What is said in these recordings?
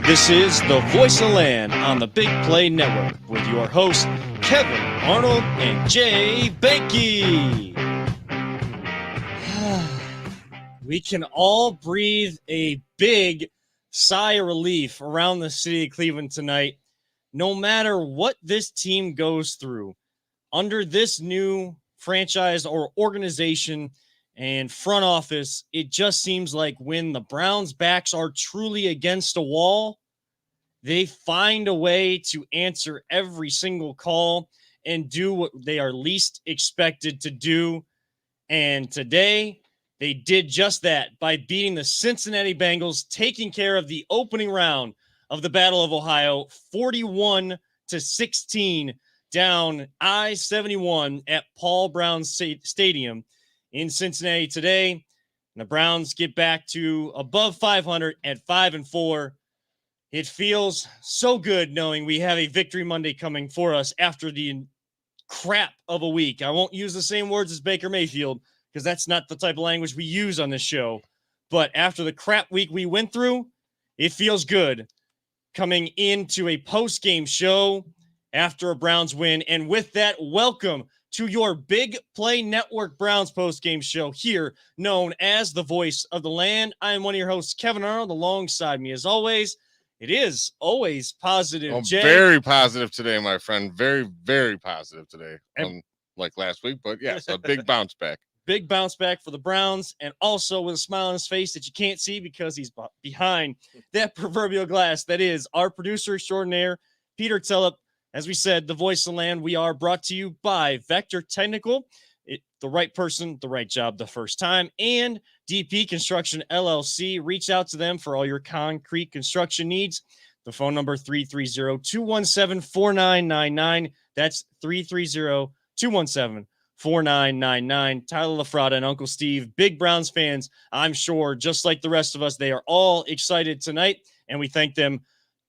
This is The Voice of Land on the Big Play Network with your hosts, Kevin Arnold and Jay Benke. We can all breathe a big sigh of relief around the city of Cleveland tonight. No matter what this team goes through, under this new franchise or organization and front office, it just seems like when the Browns' backs are truly against a wall, they find a way to answer every single call and do what they are least expected to do. And today, they did just that by beating the Cincinnati Bengals, taking care of the opening round of the Battle of Ohio, 41-16, down I-71 at Paul Brown Stadium in Cincinnati today. And the Browns get back to above 500 at 5-4. It feels so good knowing we have a Victory Monday coming for us after the crap of a week. I won't use the same words as Baker Mayfield because that's not the type of language we use on this show. But after the crap week we went through, it feels good coming into a post-game show after a Browns win. And with that, welcome to your Big Play Network Browns post-game show here, known as The Voice of the Land. I am one of your hosts, Kevin Arnold. Alongside me, as always, it is always positive, Jay. Very positive today, my friend. Very, very positive today. Like last week, but yes, a big bounce back. Big bounce back for the Browns, and also with a smile on his face that you can't see because he's behind that proverbial glass. That is our producer extraordinaire, Peter Tellup. As we said, the Voice of the Land, we are brought to you by Vector Technical. The right person, the right job the first time, and DP Construction LLC. Reach out to them for all your concrete construction needs. The phone number 330-217-4999. That's 330-217-4999. Tyler LaFrada and Uncle Steve, big Browns fans, I'm sure, just like the rest of us, they are all excited tonight, and we thank them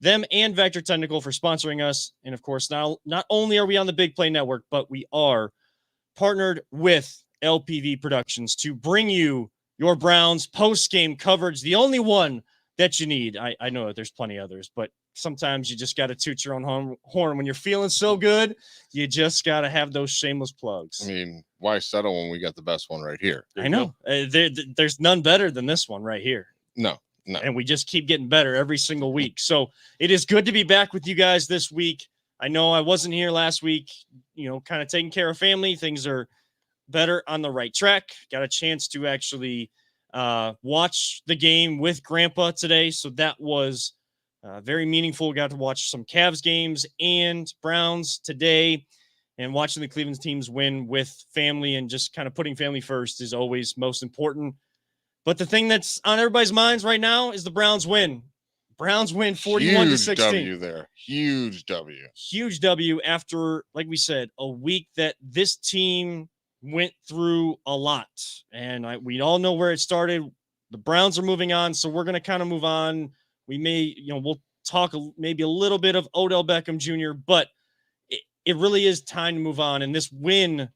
and Vector Technical for sponsoring us. And of course, now not only are we on the Big Play Network, but we are partnered with LPV Productions to bring you your Browns post-game coverage, the only one that you need. I know that there's plenty others, but sometimes you just got to toot your own horn. When you're feeling so good, you just got to have those shameless plugs. I mean, why settle when we got the best one right here? I know. There's none better than this one right here. No. And we just keep getting better every single week. So it is good to be back with you guys this week. I know I wasn't here last week, kind of taking care of family. Things are better on the right track. Got a chance to actually watch the game with Grandpa today. So that was very meaningful. Got to watch some Cavs games and Browns today, and watching the Cleveland teams win with family and just kind of putting family first is always most important. But the thing that's on everybody's minds right now is the Browns win. Browns win 41-16. Huge W there. Huge W. Huge W after, like we said, a week that this team went through a lot. And we all know where it started. The Browns are moving on, so we're going to kind of move on. We may, we'll talk maybe a little bit of Odell Beckham Jr., but it really is time to move on. And this win,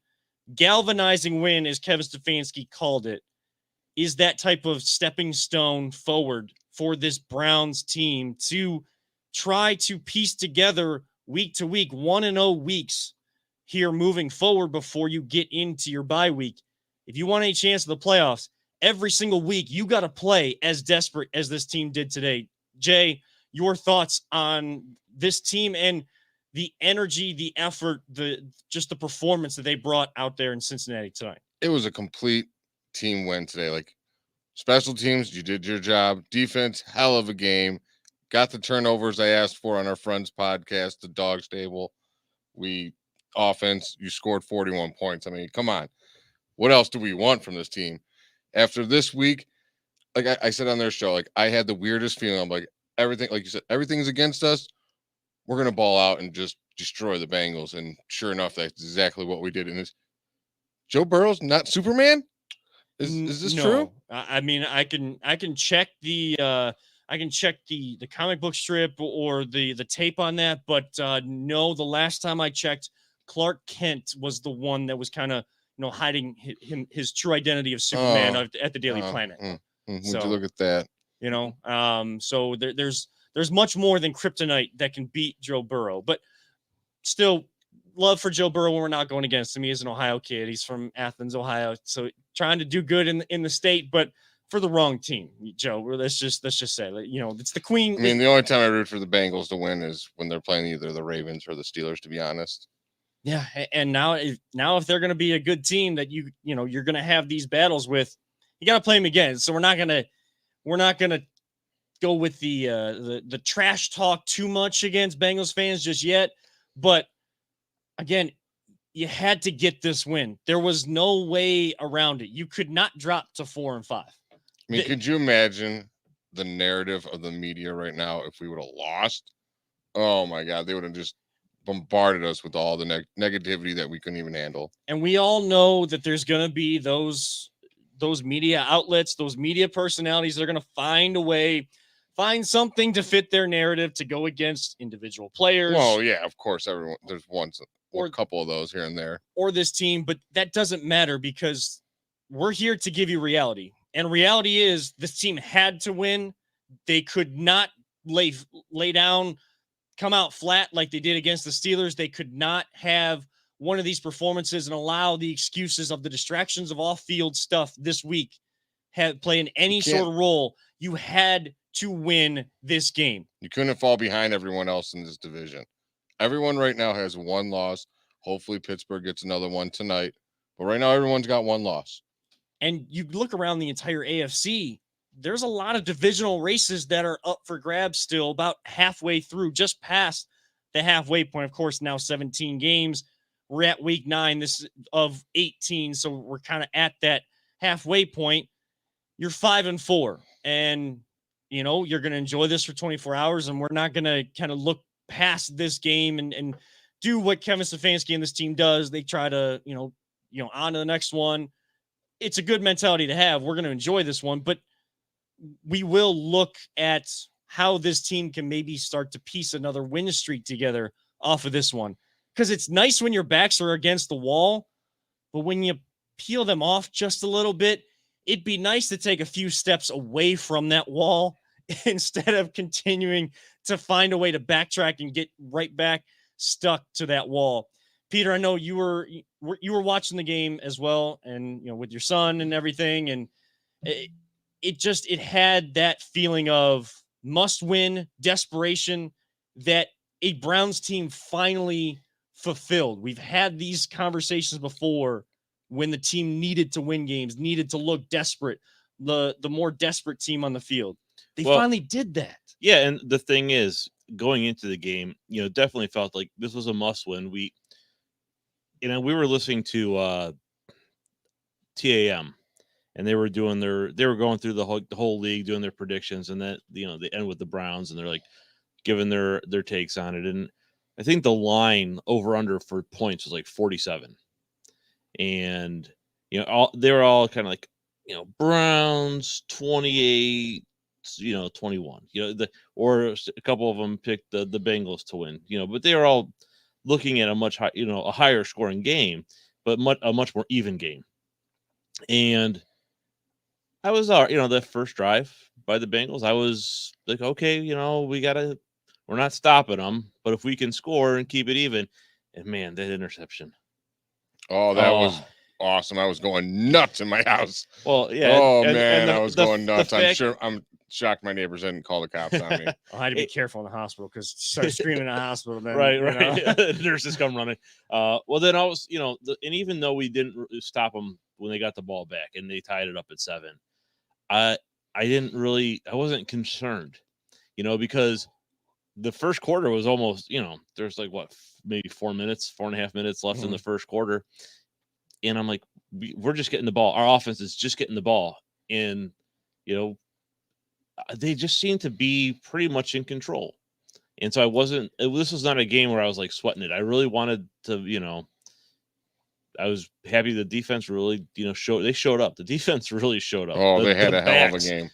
galvanizing win, as Kevin Stefanski called it, is that type of stepping stone forward for this Browns team to try to piece together week to week, 1-0 weeks here moving forward before you get into your bye week. If you want a chance at the playoffs, every single week you got to play as desperate as this team did today. Jay, your thoughts on this team and the energy, the effort, just the performance that they brought out there in Cincinnati tonight? It was a complete team win today. Like, special teams, you did your job. Defense, hell of a game. Got the turnovers I asked for on our friends podcast, the Dog Stable. Offense, you scored 41 points. I mean, come on. What else do we want from this team? After this week, like I said on their show, like I had the weirdest feeling. I'm like, everything, like you said, everything's against us. We're going to ball out and just destroy the Bengals. And sure enough, that's exactly what we did. And Joe Burrow's not Superman? Is this true? I mean, I can check the comic book strip or the tape on that, but no, the last time I checked, Clark Kent was the one that was kind of hiding his true identity of Superman at the Daily Planet. Would you look at that? So there's there's much more than kryptonite that can beat Joe Burrow. But still, love for Joe Burrow when we're not going against him. He is an Ohio kid. He's from Athens, Ohio. So trying to do good in the state, but for the wrong team, Joe. Let's just say, it's the queen. I mean, the only time I root for the Bengals to win is when they're playing either the Ravens or the Steelers, to be honest. Yeah, and now if they're going to be a good team that you're going to have these battles with, you got to play them again. So we're not going to go with the trash talk too much against Bengals fans just yet. But again, you had to get this win. There was no way around it. You could not drop to 4-5. I mean, could you imagine the narrative of the media right now if we would have lost? Oh my God, they would have just bombarded us with all the negativity that we couldn't even handle. And we all know that there's going to be those media outlets, those media personalities that are going to find something to fit their narrative to go against individual players. Well, yeah, of course, everyone. There's a couple of those here and there. Or this team, but that doesn't matter because we're here to give you reality. And reality is this team had to win. They could not lay down, come out flat like they did against the Steelers. They could not have one of these performances and allow the excuses of the distractions of off-field stuff this week play in any sort of role. You had to win this game. You couldn't fall behind everyone else in this division. Everyone right now has one loss. Hopefully Pittsburgh gets another one tonight. But right now, everyone's got one loss. And you look around the entire AFC, there's a lot of divisional races that are up for grabs still, about halfway through, just past the halfway point. Of course, now 17 games. We're at week 9 of 18, so we're kind of at that halfway point. You're 5-4, and you're going to enjoy this for 24 hours, and we're not going to kind of look past this game and do what Kevin Stefanski and this team does. They try to, on to the next one. It's a good mentality to have. We're going to enjoy this one, but we will look at how this team can maybe start to piece another win streak together off of this one. Because it's nice when your backs are against the wall, but when you peel them off just a little bit, it'd be nice to take a few steps away from that wall instead of continuing to find a way to backtrack and get right back stuck to that wall. Peter, I know you were watching the game as well, and with your son and everything, and it had that feeling of must-win desperation that a Browns team finally fulfilled. We've had these conversations before when the team needed to win games, needed to look desperate, the more desperate team on the field. They finally did that. Yeah, and the thing is, going into the game, definitely felt like this was a must-win. We were listening to TAM, and they were going through the whole league, doing their predictions, and that they end with the Browns, and they're like giving their takes on it. And I think the line over under for points was like 47, and they were all kind of like Browns 28, 21, or a couple of them picked the Bengals to win, but they were all looking at a much high, a higher scoring game, but a much more even game. And I was, the first drive by the Bengals, I was like, okay, we're not stopping them, but if we can score and keep it even, and man, that interception. Oh, that was awesome. I was going nuts in my house. Well, yeah. I was going nuts. I'm shocked my neighbors didn't call the cops on me. I had to be careful in the hospital because she started screaming in the hospital. Then, right. Nurses come running. Well, then I was, and even though we didn't stop them when they got the ball back and they tied it up at 7, I wasn't concerned, because the first quarter was almost, there's like maybe 4.5 minutes left in the first quarter. And I'm like, we're just getting the ball. Our offense is just getting the ball. And, they just seem to be pretty much in control. And so this was not a game where I was like sweating it. I really wanted to, I was happy the defense really, they showed up. The defense really showed up. Oh, they had a hell of a game.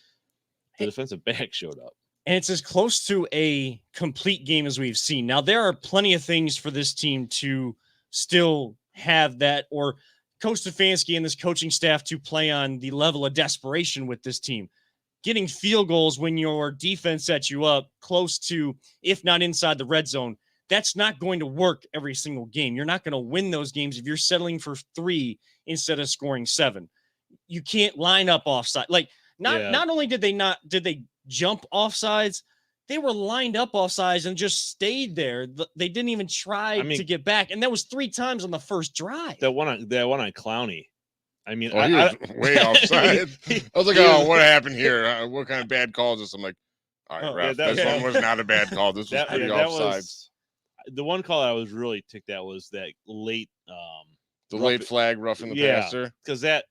The defensive back showed up. And it's as close to a complete game as we've seen. Now, there are plenty of things for this team to still have that, or Coach Stefanski and this coaching staff to play on the level of desperation with this team. getting field goals when your defense sets you up close to, if not inside the red zone, that's not going to work every single game. You're not going to win those games if you're settling for 3 instead of scoring 7. You can't line up offside. Like not only did they jump offsides, they were lined up offsides and just stayed there. They didn't even try to get back, and that was 3 times on the first drive. That one on Clowney. I mean, he was way offside. I was like, "Oh, what happened here? What kind of bad call is this?" I'm like, "All right, ref, this one was not a bad call. This was pretty offsides." The one call I was really ticked at was that late, late flag roughing the passer, because that.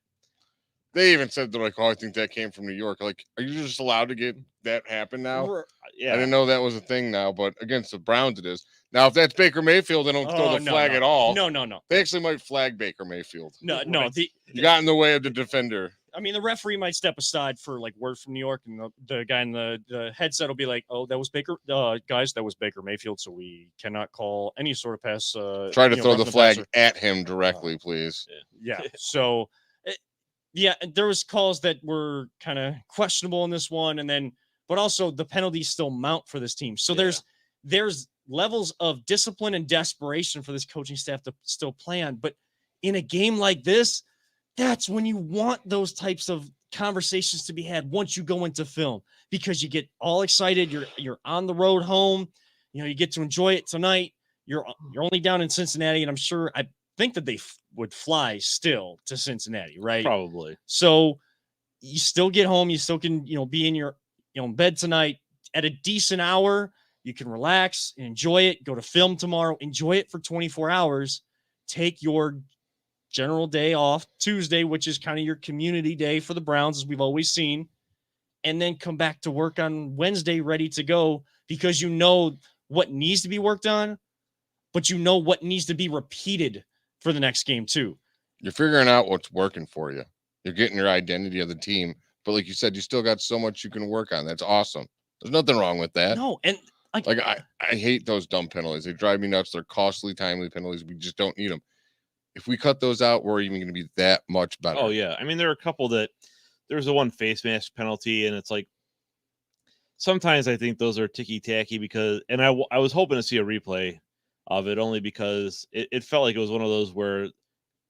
They even said they're like, "Oh, I think that came from New York." Like, are you just allowed to get that happen now? Yeah, I didn't know that was a thing now, but against the Browns, it is. Now, if that's Baker Mayfield, they don't throw the flag at all. No. They actually might flag Baker Mayfield. No. You got in the way of the defender. I mean, the referee might step aside for like word from New York, and the guy in the headset will be like, "Oh, that was Baker, guys, that was Baker Mayfield, so we cannot call any sort of pass." Try to throw the flag at him directly, please. Yeah. So, yeah, there was calls that were kind of questionable in this one, but also the penalties still mount for this team. So there's levels of discipline and desperation for this coaching staff to still play on. But in a game like this, that's when you want those types of conversations to be had once you go into film, because you get all excited. You're on the road home. You get to enjoy it tonight. You're only down in Cincinnati, and I think that they would fly still to Cincinnati, right? Probably. So you still get home. You still can, be in your bed tonight at a decent hour. You can relax and enjoy it. Go to film tomorrow. Enjoy it for 24 hours. Take your general day off Tuesday, which is kind of your community day for the Browns, as we've always seen, and then come back to work on Wednesday ready to go, because you know what needs to be worked on, but you know what needs to be repeated for the next game too. You're figuring out what's working for you. You're getting your identity of the team. But like you said, you still got so much you can work on. That's awesome. There's nothing wrong with that. No, and I hate those dumb penalties. They drive me nuts. They're costly, timely penalties. We just don't need them. If we cut those out, we're even going to be that much better. Oh, yeah. I mean, there are a couple there's a one face mask penalty, and it's like, sometimes I think those are ticky-tacky because, and I was hoping to see a replay of it, only because it felt like it was one of those where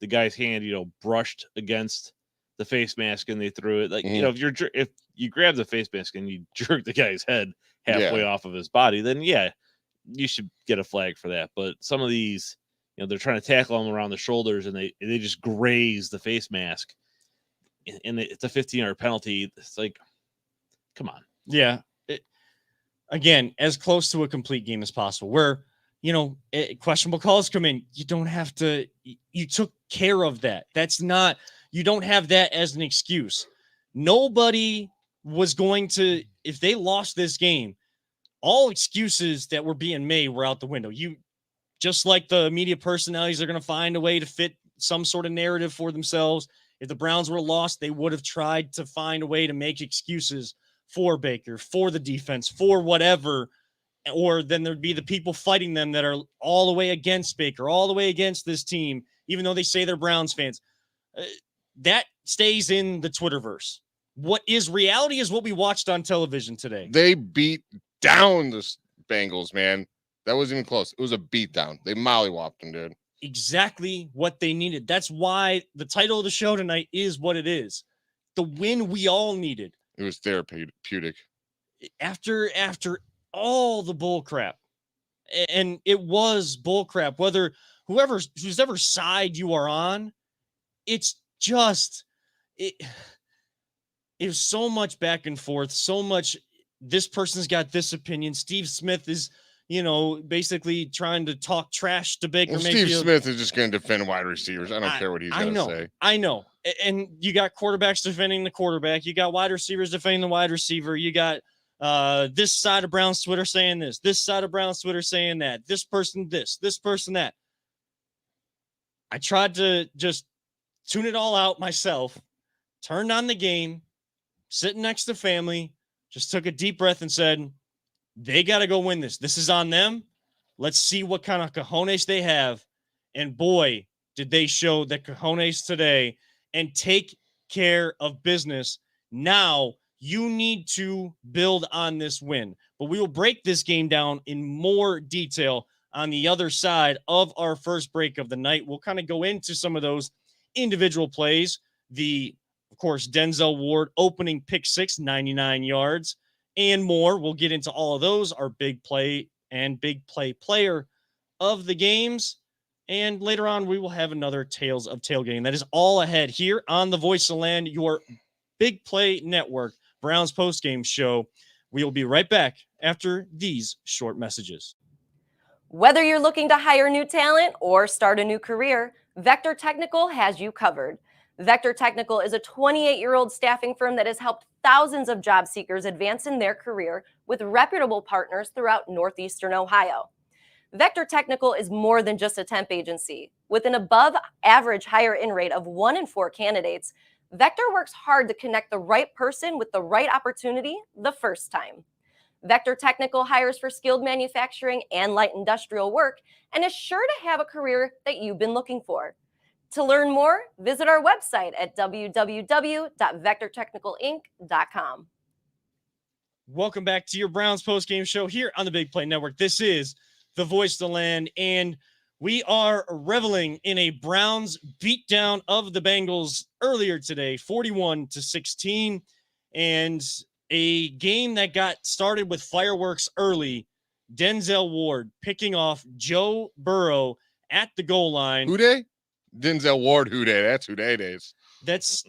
the guy's hand, brushed against the face mask and they threw it. Like, if you grab the face mask and you jerk the guy's head halfway off of his body, then you should get a flag for that. But some of these, they're trying to tackle him around the shoulders and they just graze the face mask, and it's a 15-yard penalty. It's like, come on. Yeah. Again, as close to a complete game as possible, where, questionable calls come in. You don't have to, you took care of that. You don't have that as an excuse. Nobody was going to, if they lost this game, all excuses that were being made were out the window. Just like the media personalities are going to find a way to fit some sort of narrative for themselves. If the Browns were lost, they would have tried to find a way to make excuses for Baker, for the defense, for whatever. Or then there'd be the people fighting them that are all the way against Baker, all the way against this team, even though they say they're Browns fans. That stays in the Twitterverse. What is reality is what we watched on television today. They beat down the Bengals, man. That wasn't even close. It was a beatdown. They mollywopped them, dude. Exactly what they needed. That's why the title of the show tonight is what it is. The win we all needed. It was therapeutic. After all the bull crap. And it was bull crap. Whether whose ever side you are on, it's just it was so much back and forth, so much this person's got this opinion. Steve Smith is, basically trying to talk trash to Baker Mayfield. Steve Smith is just going to defend wide receivers. I don't care what he's going to say. I know. And you got quarterbacks defending the quarterback. You got wide receivers defending the wide receiver. You got this side of Brown's Twitter saying this side of Brown's Twitter saying that, this person that. I tried to just tune it all out myself, turned on the game, sitting next to family, just took a deep breath and said, they got to go win this. This is on them. Let's see what kind of cojones they have. And boy, did they show the cojones today and take care of business. Now You need to build on this win. But we will break this game down in more detail on the other side of our first break of the night. We'll kind of go into some of those individual plays. Of course, Denzel Ward opening pick six, 99 yards, and more. We'll get into all of those, our big play and big play player of the games. And later on, we will have another Tales of Tailgating. That is all ahead here on the Voice of Land, your Big Play Network Browns postgame show. We will be right back after these short messages. Whether you're looking to hire new talent or start a new career, Vector Technical has you covered. Vector Technical is a 28-year-old staffing firm that has helped thousands of job seekers advance in their career with reputable partners throughout Northeastern Ohio. Vector Technical is more than just a temp agency. With an above-average hire-in rate of 1 in 4 candidates, Vector works hard to connect the right person with the right opportunity the first time. Vector Technical hires for skilled manufacturing and light industrial work and is sure to have a career that you've been looking for. To learn more, visit our website at www.vectortechnicalinc.com. Welcome back to your Browns postgame show here on the Big Play Network. This is the Voice of the Land, and we are reveling in a Browns beatdown of the Bengals earlier today, 41-16, and a game that got started with fireworks early. Denzel Ward picking off Joe Burrow at the goal line. Who day? Denzel Ward. Who day? That's who day days. That's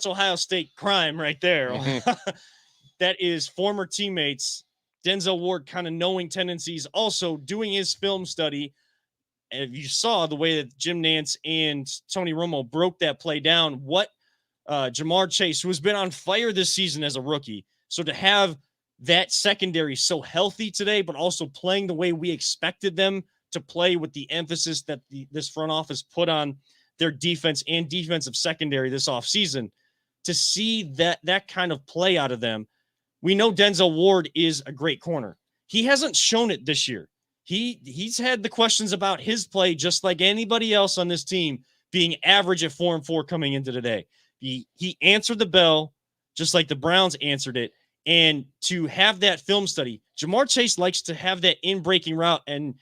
Ohio State crime right there. That is former teammates. Denzel Ward kind of knowing tendencies, also doing his film study. And you saw the way that Jim Nantz and Tony Romo broke that play down. What Jamar Chase, who has been on fire this season as a rookie. So to have that secondary so healthy today, but also playing the way we expected them to play with the emphasis that this front office put on their defense and defensive secondary this offseason, to see that kind of play out of them. We know Denzel Ward is a great corner. He hasn't shown it this year. He's had the questions about his play, just like anybody else on this team, being average at 4-4 coming into today. He answered the bell just like the Browns answered it. And to have that film study, Jamar Chase likes to have that in-breaking route, and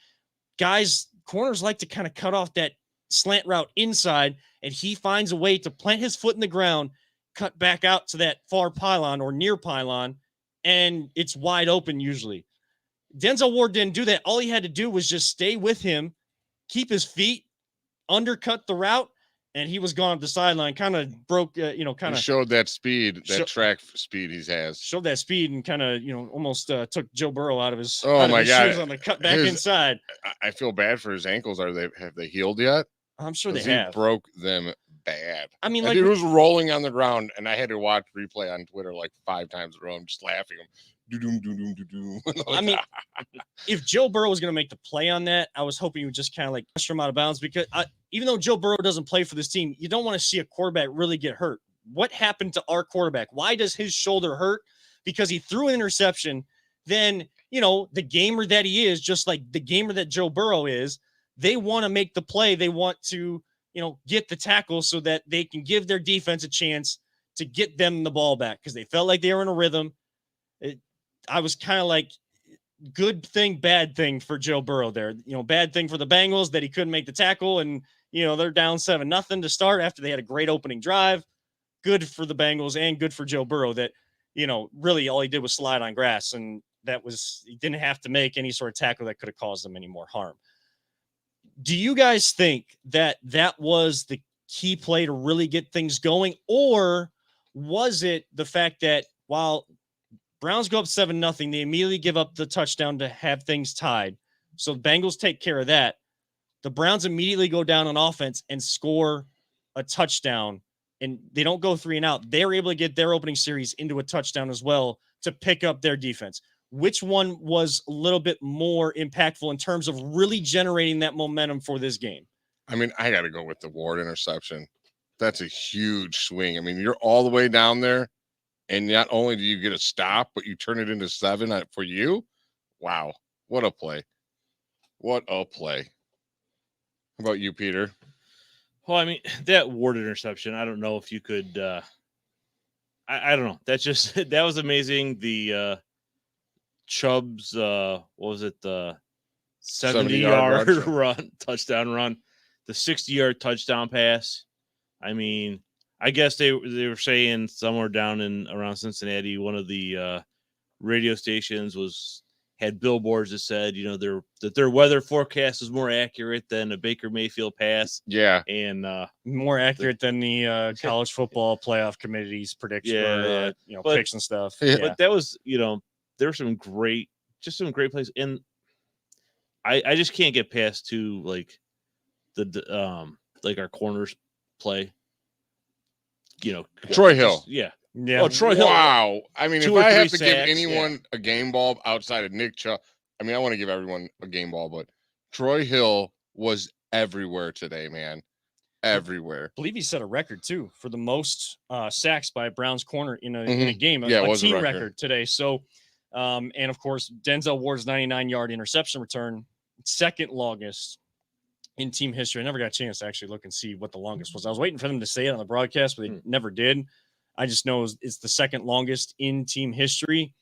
corners like to kind of cut off that slant route inside, and he finds a way to plant his foot in the ground, cut back out to that far pylon or near pylon, and it's wide open usually. Denzel Ward didn't do that. All he had to do was just stay with him, keep his feet, undercut the route, and he was gone up the sideline. Kind of broke, He showed that speed, track speed he has. Showed that speed and kind of, almost took Joe Burrow out of his, shoes on the cut back inside. I feel bad for his ankles. Have they healed yet? I'm sure they have. He broke them bad. I mean, he was rolling on the ground, and I had to watch replay on Twitter like 5 times in a row. I'm just laughing. I mean, if Joe Burrow was going to make the play on that, I was hoping he would just kind of like push him out of bounds, because even though Joe Burrow doesn't play for this team, you don't want to see a quarterback really get hurt. What happened to our quarterback? Why does his shoulder hurt? Because he threw an interception. Then, the gamer that he is, just like the gamer that Joe Burrow is, they want to make the play. They want to, get the tackle so that they can give their defense a chance to get them the ball back, because they felt like they were in a rhythm. I was kind of like, good thing, bad thing for Joe Burrow there. Bad thing for the Bengals that he couldn't make the tackle, and they're down 7-0 to start after they had a great opening drive. Good for the Bengals and good for Joe Burrow that, really all he did was slide on grass, and he didn't have to make any sort of tackle that could have caused them any more harm. Do you guys think that was the key play to really get things going, or was it the fact that while Browns go up 7-0, they immediately give up the touchdown to have things tied? So the Bengals take care of that. The Browns immediately go down on offense and score a touchdown, and they don't go 3 and out. They're able to get their opening series into a touchdown as well to pick up their defense. Which one was a little bit more impactful in terms of really generating that momentum for this game? I mean, I got to go with the Ward interception. That's a huge swing. I mean, you're all the way down there, and not only do you get a stop, but you turn it into 7 for you. Wow. What a play. What a play. How about you, Peter? Well, I mean, that Ward interception, I don't know if you could I don't know. That's just that was amazing. The Chubb's what was it? The 70-yard run, touchdown run, the 60-yard touchdown pass. I mean, I guess they were saying somewhere down in around Cincinnati, one of the radio stations had billboards that said, their weather forecast is more accurate than a Baker Mayfield pass. Yeah, and more accurate than the college football playoff committee's prediction, picks and stuff. Yeah. But that was, there were some great plays, and I just can't get past like our corners play. Troy Hill. Yeah. Yeah. Oh, Troy Hill. Wow. I mean, Two if or I three have to give sacks, anyone a game ball outside of Nick Chubb, I mean, I want to give everyone a game ball, but Troy Hill was everywhere today, man. Everywhere. I believe he set a record too for the most sacks by a Browns corner in a game. Yeah, it a was a team record today. So, and of course, Denzel Ward's 99-yard interception return, second longest in team history. I never got a chance to actually look and see what the longest was. I was waiting for them to say it on the broadcast, but they never did. I just know it's the second longest in team history.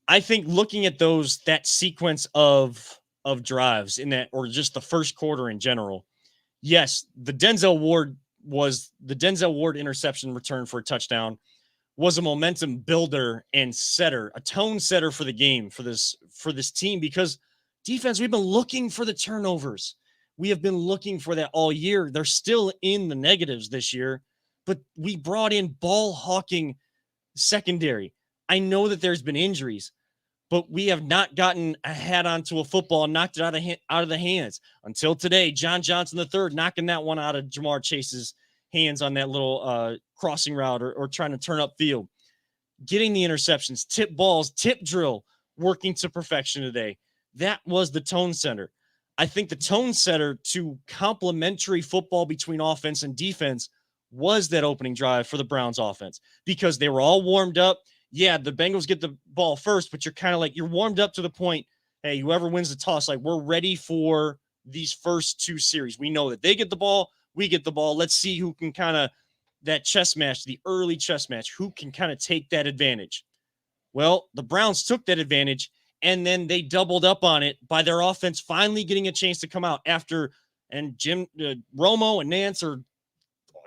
I think looking at that sequence of drives in that, or just the first quarter in general, yes, the Denzel Ward interception return for a touchdown was a momentum builder and setter, a tone setter for the game for this team, because defense, we've been looking for the turnovers. We have been looking for that all year. They're still in the negatives this year, but we brought in ball hawking secondary. I know that there's been injuries, but we have not gotten a hat onto a football and knocked it out of the hands until today. John Johnson III knocking that one out of Jamar Chase's hands on that little crossing route or trying to turn upfield. Getting the interceptions, tip balls, tip drill, working to perfection today. That was the tone setter. I think the tone setter to complementary football between offense and defense was that opening drive for the Browns offense, because they were all warmed up. Yeah, the Bengals get the ball first, but you're kind of like, you're warmed up to the point, hey, whoever wins the toss, like, we're ready for these first two series. We know that they get the ball, we get the ball. Let's see who can kind of, that chess match, the early chess match, who can kind of take that advantage. Well, the Browns took that advantage, and then they doubled up on it by their offense finally getting a chance to come out after, and Jim Romo and Nance are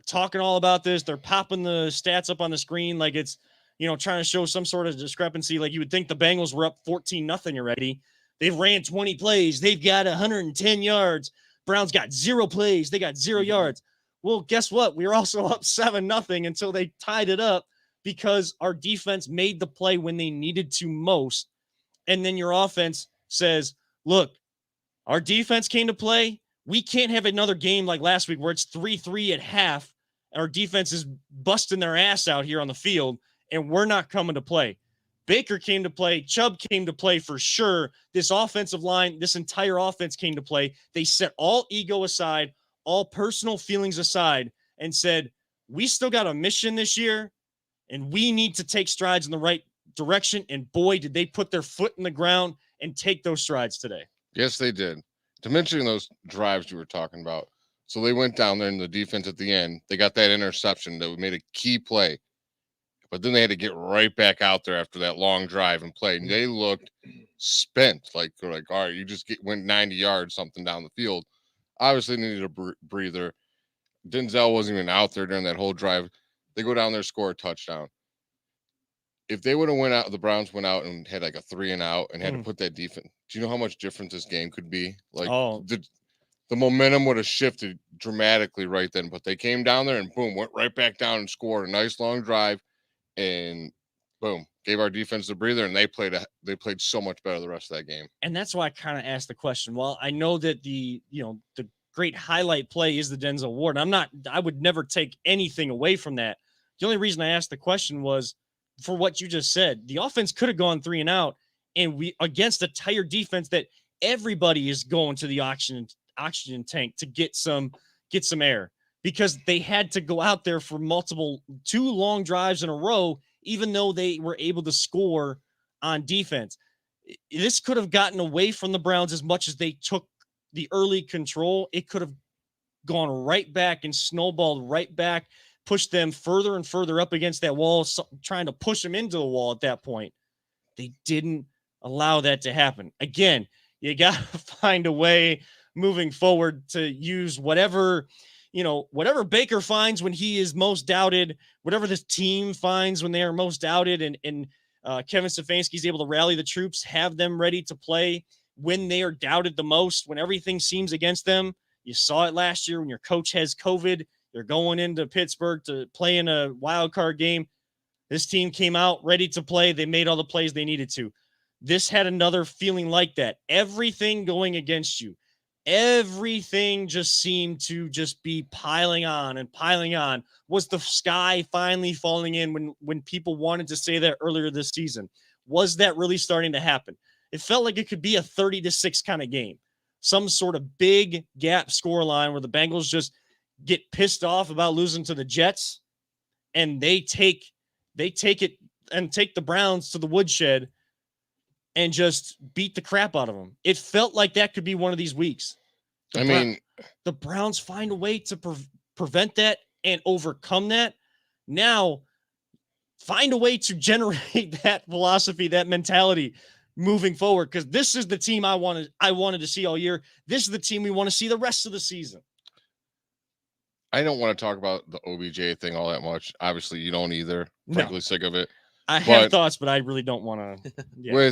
talking all about this. They're popping the stats up on the screen like it's, trying to show some sort of discrepancy. Like you would think the Bengals were up 14-0 already. They've ran 20 plays. They've got 110 yards. Browns got 0 plays. They got 0 yards. Well, guess what? We were also up 7-0 until they tied it up, because our defense made the play when they needed to most. And then your offense says, look, our defense came to play. We can't have another game like last week where it's 3-3 at half. Our defense is busting their ass out here on the field, and we're not coming to play. Baker came to play. Chubb came to play for sure. This offensive line, this entire offense came to play. They set all ego aside, all personal feelings aside, and said, we still got a mission this year, and we need to take strides in the right direction. And boy, did they put their foot in the ground and take those strides today. Yes, they did. To mention those drives you were talking about, so they went down there in the defense at the end. They got that interception that made a key play, but then they had to get right back out there after that long drive and play. And they looked spent. Like, all right, you just went 90 yards, something down the field. Obviously, they needed a breather. Denzel wasn't even out there during that whole drive. They go down there, score a touchdown. If they would have went out, the Browns went out and had like a 3-and-out and had to put that defense. Do you know how much different this game could be? Like, the momentum would have shifted dramatically right then. But they came down there and boom, went right back down and scored a nice long drive, and boom, gave our defense the breather. And they played so much better the rest of that game. And that's why I kind of asked the question. Well, I know that the great highlight play is the Denzel Ward. I would never take anything away from that. The only reason I asked the question was for what you just said. The offense could have gone 3-and-out, and we against a tired defense that everybody is going to the oxygen tank to get some air, because they had to go out there for 2 long drives in a row, even though they were able to score on defense. This could have gotten away from the Browns as much as they took the early control. It could have gone right back and snowballed right back pushed them further and further up against that wall, trying to push them into the wall at that point. They didn't allow that to happen. Again, you got to find a way moving forward to use whatever Baker finds when he is most doubted, whatever this team finds when they are most doubted, and Kevin Stefanski is able to rally the troops, have them ready to play when they are doubted the most, when everything seems against them. You saw it last year when your coach has COVID. They're going into Pittsburgh to play in a wild card game. This team came out ready to play. They made all the plays they needed to. This had another feeling like that. Everything going against you. Everything just seemed to just be piling on and piling on. Was the sky finally falling in when people wanted to say that earlier this season? Was that really starting to happen? It felt like it could be a 30-6 kind of game. Some sort of big gap scoreline where the Bengals just get pissed off about losing to the Jets, and they take it and take the Browns to the woodshed and just beat the crap out of them. It felt like that could be one of these weeks. The Browns find a way to prevent that and overcome that. Now, find a way to generate that philosophy, that mentality moving forward, because this is the team I wanted to see all year. This is the team we want to see the rest of the season. I don't want to talk about the OBJ thing all that much. Obviously, you don't either. Frankly, sick of it. I have thoughts, but I really don't want to. Yeah.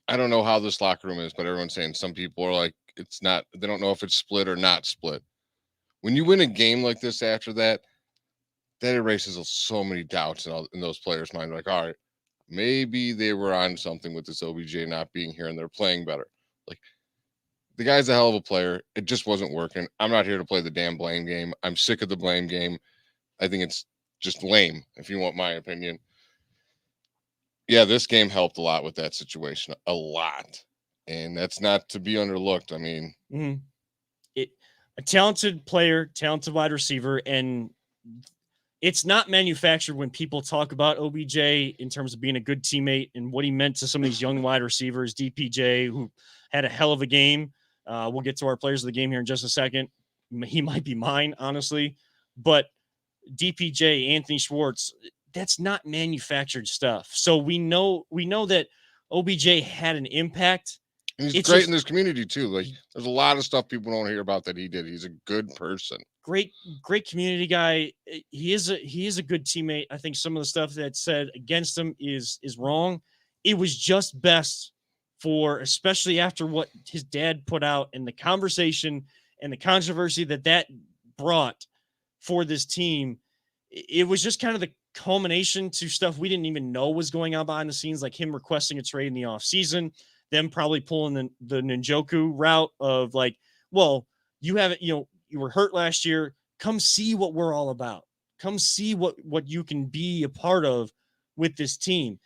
I don't know how this locker room is, but everyone's saying some people are like, it's not. They don't know if it's split or not split. When you win a game like this after that, that erases so many doubts in those players' mind. Like, all right, maybe they were on something with this OBJ not being here and they're playing better. Like, the guy's a hell of a player. It just wasn't working. I'm not here to play the damn blame game. I'm sick of the blame game. I think it's just lame, if you want my opinion. Yeah, this game helped a lot with that situation. A lot. And that's not to be underlooked. I mean, a talented player, talented wide receiver, and it's not manufactured when people talk about OBJ in terms of being a good teammate and what he meant to some of these young wide receivers. DPJ, who had a hell of a game. We'll get to our players of the game here in just a second. He might be mine, honestly. But DPJ, Anthony Schwartz, that's not manufactured stuff. So we know that OBJ had an impact. And he's great in this community too. Like, there's a lot of stuff people don't hear about that he did. He's a good person. Great community guy. He is a good teammate. I think some of the stuff that's said against him is wrong. It was just best for, especially after what his dad put out and the conversation and the controversy that brought for this team. It was just kind of the culmination to stuff we didn't even know was going on behind the scenes, like him requesting a trade in the offseason, them probably pulling the Njoku route of like, well, you haven't, you were hurt last year. Come see what we're all about. Come see what you can be a part of with this team.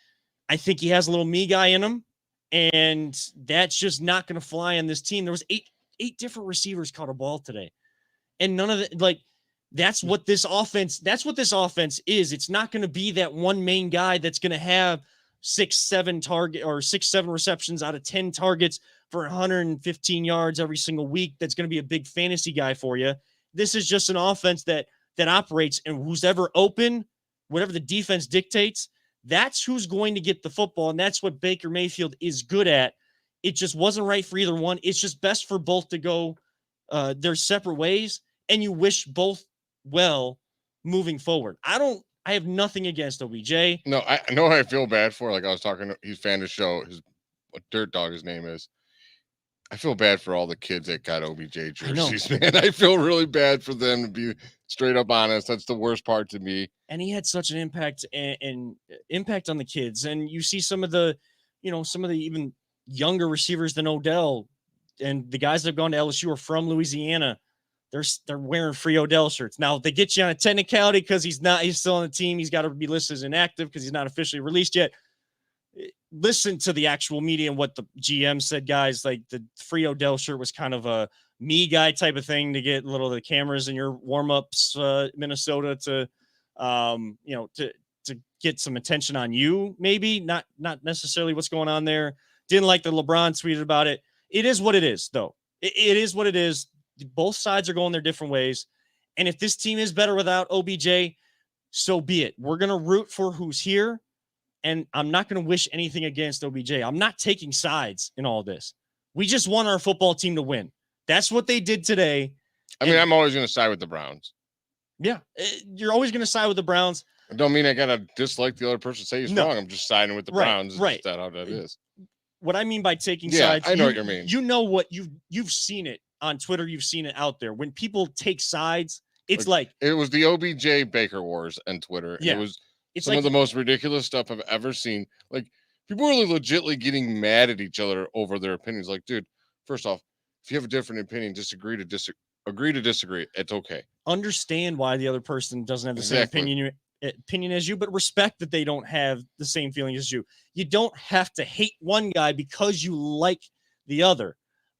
I think he has a little me guy in him, and that's just not going to fly on this team. There was eight different receivers caught a ball today, and none of it, like, that's what this offense is. It's not going to be that one main guy that's going to have 6-7 receptions out of 10 targets for 115 yards every single week. That's going to be a big fantasy guy for you. This is just an offense that operates, and who's ever open, whatever the defense dictates, that's who's going to get the football. And that's what Baker Mayfield is good at. It just wasn't right for either one. It's just best for both to go their separate ways, and you wish both well moving forward. I have nothing against OBJ. No, I know I feel bad for. Like, I was talking, he's fan of the show. What Dirt Dog his name is. I feel bad for all the kids that got OBJ jerseys, man. I feel really bad for them, to be straight up honest. That's the worst part to me. And he had such an impact and impact on the kids. And you see some of the even younger receivers than Odell, and the guys that have gone to LSU are from Louisiana. They're wearing free Odell shirts. Now, they get you on a technicality because he's still on the team. He's got to be listed as inactive because he's not officially released yet. Listen to the actual media and what the GM said, guys. Like, the free Odell shirt was kind of a me guy type of thing to get a little of the cameras in your warm-ups, Minnesota, to get some attention on you, maybe not necessarily what's going on there. Didn't like the LeBron tweeted about it. It is what it is, though. It is what it is. Both sides are going their different ways. And if this team is better without OBJ, so be it. We're going to root for who's here. And I'm not going to wish anything against OBJ. I'm not taking sides in all this. We just want our football team to win. That's what they did today. I mean, I'm always going to side with the Browns. Yeah, you're always going to side with the Browns. I don't mean I got to dislike the other person, say he's wrong. I'm just siding with the Browns. It's just that how that is. What I mean by taking sides, I know what you mean. You know what you've seen it on Twitter. You've seen it out there. When people take sides, it's like it was the OBJ Baker Wars on Twitter. Yeah, it was some of the most ridiculous stuff I've ever seen. Like people were legitimately getting mad at each other over their opinions. Like, dude, first off, if you have a different opinion, agree to disagree. It's okay. Understand why the other person doesn't have the same opinion as you, but respect that they don't have the same feeling as you. You don't have to hate one guy because you like the other.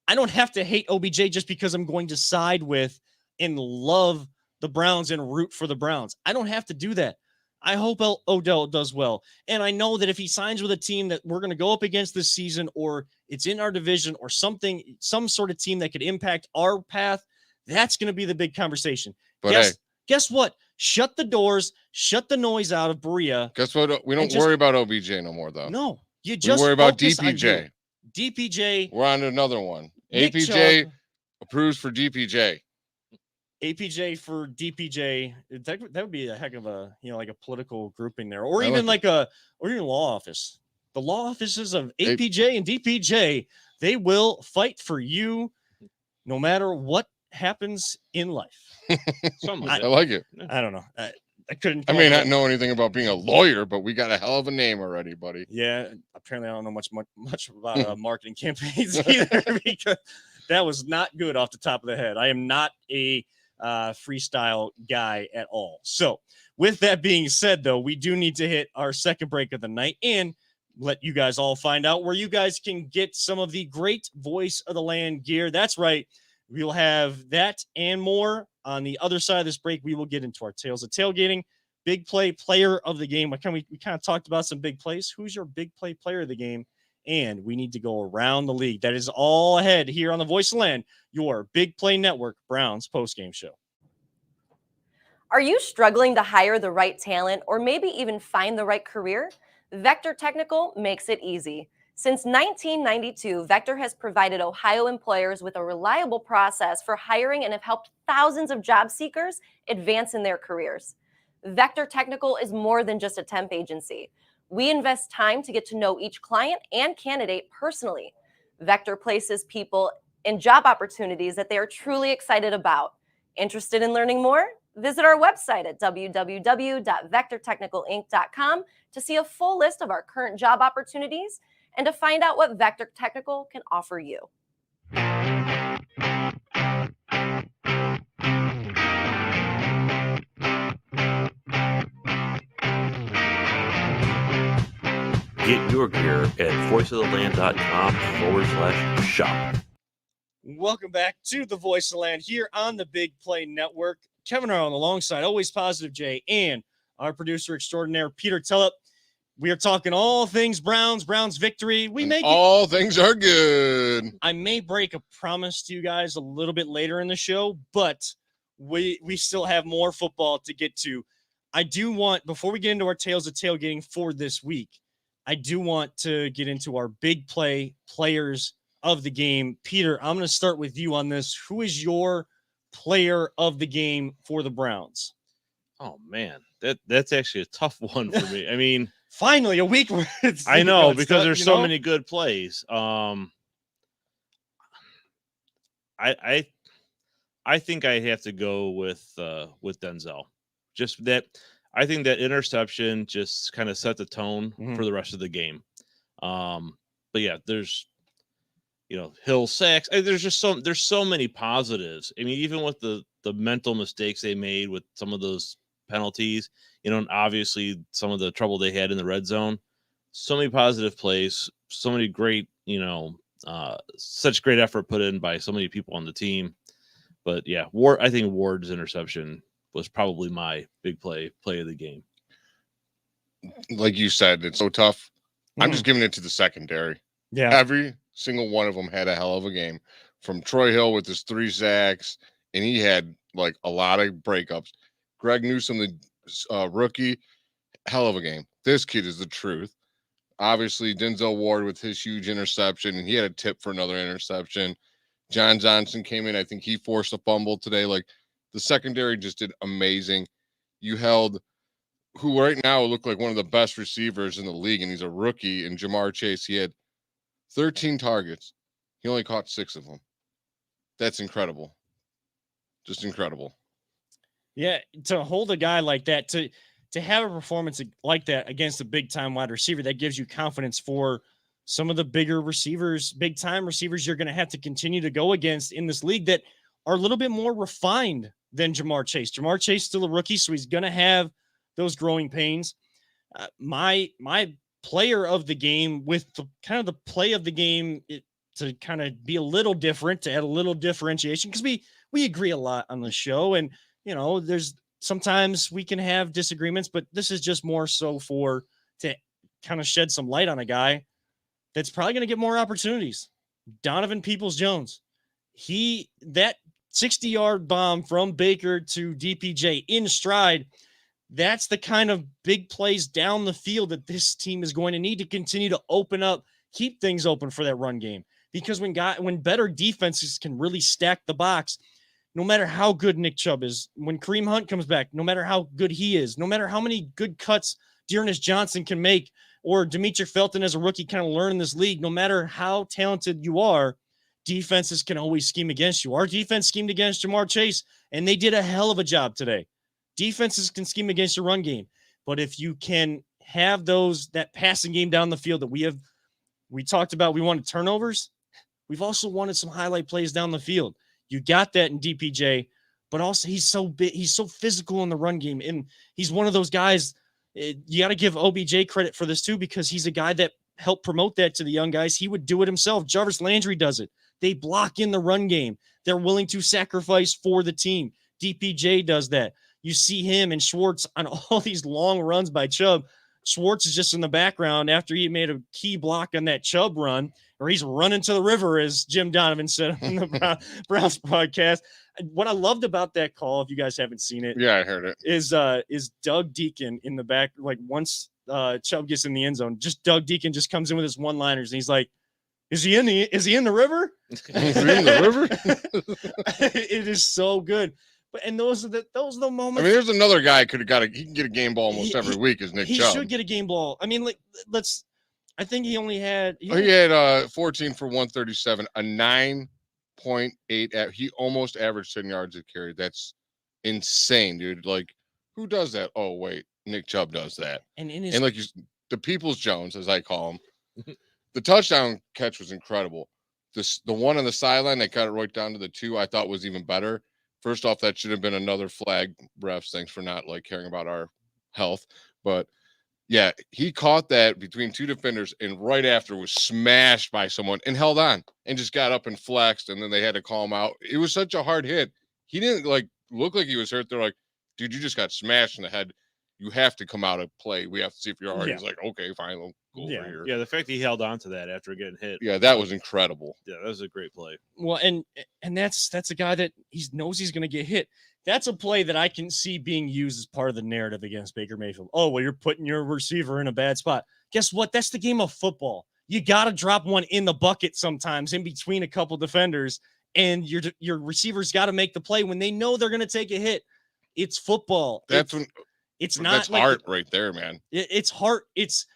I don't have to hate OBJ just because I'm going to side with and love the Browns and root for the Browns. I don't have to do that. I hope Odell does well. And I know that if he signs with a team that we're going to go up against this season, or it's in our division or some sort of team that could impact our path, that's going to be the big conversation. But guess what? Shut the doors, shut the noise out of Berea. Guess what? We don't worry about OBJ no more, though. No, you just worry about DPJ. DPJ. We're on to another one. APJ approves for DPJ. APJ for DPJ. That would be a heck of a, like a political grouping there, or even or even law office. The law offices of APJ and DPJ, they will fight for you no matter what happens in life. I like it. I don't know. I couldn't. I may not know anything about being a lawyer, but we got a hell of a name already, buddy. Yeah. Apparently, I don't know much about marketing campaigns either, because that was not good off the top of the head. I am not a freestyle guy at all. So, with that being said, though, we do need to hit our second break of the night and let you guys all find out where you guys can get some of the great Voice of the Land gear. That's right. We'll have that and more. On the other side of this break, we will get into our Tales of Tailgating, big play player of the game. We kind of talked about some big plays. Who's your big play player of the game? And we need to go around the league. That is all ahead here on the Voice of the Land, your Big Play Network Browns postgame show. Are you struggling to hire the right talent or maybe even find the right career? Vector Technical makes it easy. Since 1992, Vector has provided Ohio employers with a reliable process for hiring and have helped thousands of job seekers advance in their careers. Vector Technical is more than just a temp agency. We invest time to get to know each client and candidate personally. Vector places people in job opportunities that they are truly excited about. Interested in learning more? Visit our website at www.vectortechnicalinc.com to see a full list of our current job opportunities and to find out what Vector Technical can offer you. Get your gear at voiceoftheland.com/shop. Welcome back to the Voice of the Land here on the Big Play Network. Kevin Arnold alongside Always Positive Jay and our producer extraordinaire, Peter Tellup. We are talking all things Browns victory. All things are good. I may break a promise to you guys a little bit later in the show, but we still have more football to get to. I do want, before we get into our Tales of Tailgating for this week, I do want to get into our big play players of the game. Peter, I'm going to start with you on this. Who is your player of the game for the Browns? Oh, man, that's actually a tough one for me. I mean, finally a week where I know, because there's so many good plays. I think I have to go with Denzel. Just that, I think that interception just kind of set the tone for the rest of the game. But yeah, there's Hill sacks. There's so many positives. I mean, even with the mental mistakes they made with some of those penalties, and obviously some of the trouble they had in the red zone, so many positive plays, so many great, such great effort put in by so many people on the team. But yeah, I think Ward's interception was probably my big play of the game. Like you said, it's so tough. I'm just giving it to the secondary. Yeah. Every single one of them had a hell of a game. From Troy Hill with his 3 sacks, and he had like a lot of breakups. Greg Newsome, the rookie, hell of a game. This kid is the truth. Obviously, Denzel Ward with his huge interception, and he had a tip for another interception. John Johnson came in. I think he forced a fumble today. Like, the secondary just did amazing. You held who right now looked like one of the best receivers in the league, and he's a rookie, and Jamar Chase. He had 13 targets. He only caught 6 of them. That's incredible. Just incredible. Yeah, to hold a guy like that, to have a performance like that against a big-time wide receiver, that gives you confidence for some of the bigger receivers, big-time receivers you're going to have to continue to go against in this league that are a little bit more refined than Jamar Chase. Jamar Chase still a rookie, so he's going to have those growing pains. My player of the game, with the kind of the play of the game, to kind of be a little different, to add a little differentiation, because we agree a lot on the show, and there's sometimes we can have disagreements, but this is just more so to kind of shed some light on a guy that's probably going to get more opportunities. Donovan Peoples-Jones. That 60-yard bomb from Baker to DPJ in stride, that's the kind of big plays down the field that this team is going to need to continue to open up, keep things open for that run game. Because when better defenses can really stack the box, no matter how good Nick Chubb is, when Kareem Hunt comes back, no matter how good he is, no matter how many good cuts Dearness Johnson can make, or Demetri Felton as a rookie kind of learn in this league, no matter how talented you are, defenses can always scheme against you. Our defense schemed against Jamar Chase, and they did a hell of a job today. Defenses can scheme against your run game, but if you can have that passing game down the field that we talked about, we wanted turnovers. We've also wanted some highlight plays down the field. You got that in DPJ, but also he's so big, he's so physical in the run game, and he's one of those guys. You got to give OBJ credit for this too, because he's a guy that helped promote that to the young guys. He would do it himself. Jarvis Landry does it. They block in the run game. They're willing to sacrifice for the team. DPJ does that. You see him and Schwartz on all these long runs by Chubb. Schwartz is just in the background after he made a key block on that Chubb run, or he's running to the river, as Jim Donovan said on the Browns broadcast. What I loved about that call, if you guys haven't seen it, yeah, I heard it, is Doug Deacon in the back. Like, once Chubb gets in the end zone, just Doug Deacon just comes in with his one-liners, and he's like, Is he in the river? Is he in the river? It is so good. But those are the moments. I mean, there's another guy he can get a game ball almost every week, is Nick Chubb. He should get a game ball. I mean, I think he only had. He had 14 for 137, a 9.8. He almost averaged 10 yards a carry. That's insane, dude. Like, who does that? Oh wait, Nick Chubb does that. And like the Peoples-Jones, as I call him, the touchdown catch was incredible. The one on the sideline that got it right down to the 2, I thought was even better. First off, that should have been another flag. Refs, thanks for not caring about our health. But yeah, he caught that between 2 defenders, and right after was smashed by someone and held on and just got up and flexed, and then they had to call him out. It was such a hard hit. He didn't look like he was hurt. They're like, dude, you just got smashed in the head. You have to come out and play. We have to see if you're all right. Yeah. He's like, okay, fine, we'll go over here. Yeah, the fact that he held on to that after getting hit. Yeah, that was incredible. Yeah, that was a great play. Well, and that's a guy that he knows he's going to get hit. That's a play that I can see being used as part of the narrative against Baker Mayfield. Oh, well, you're putting your receiver in a bad spot. Guess what? That's the game of football. You got to drop one in the bucket sometimes in between a couple defenders, and your receivers got to make the play when they know they're going to take a hit. It's football. That's heart right there, man. It's heart. It's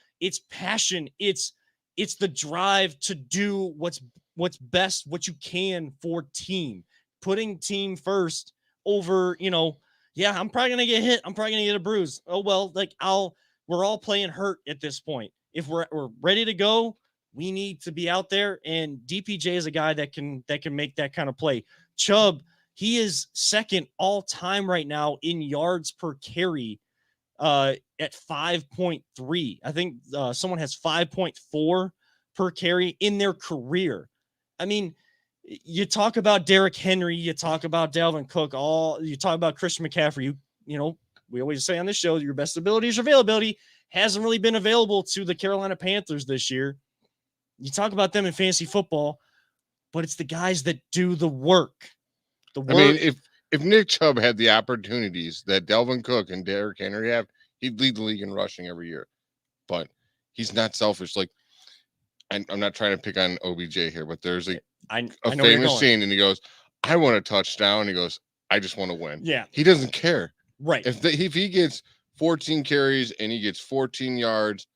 passion. It's the drive to do what's best, what you can for team, putting team first over, yeah, I'm probably going to get hit. I'm probably going to get a bruise. Oh, well, we're all playing hurt at this point. If we're ready to go, we need to be out there. And DPJ is a guy that can make that kind of play. Chubb, he is second all time right now in yards per carry at 5.3. I think someone has 5.4 per carry in their career. I mean, you talk about Derrick Henry, you talk about Dalvin Cook, you talk about Christian McCaffrey. We always say on this show, your best ability is your availability. Hasn't really been available to the Carolina Panthers this year. You talk about them in fantasy football, but it's the guys that do the work. I mean, if Nick Chubb had the opportunities that Delvin Cook and Derrick Henry have, he'd lead the league in rushing every year. But he's not selfish. Like, I'm not trying to pick on OBJ here, but there's a I know where you're famous going. scene, and he goes, "I want a touchdown." He goes, "I just want to win." Yeah, He doesn't care. right. If he gets 14 carries and he gets 14 yards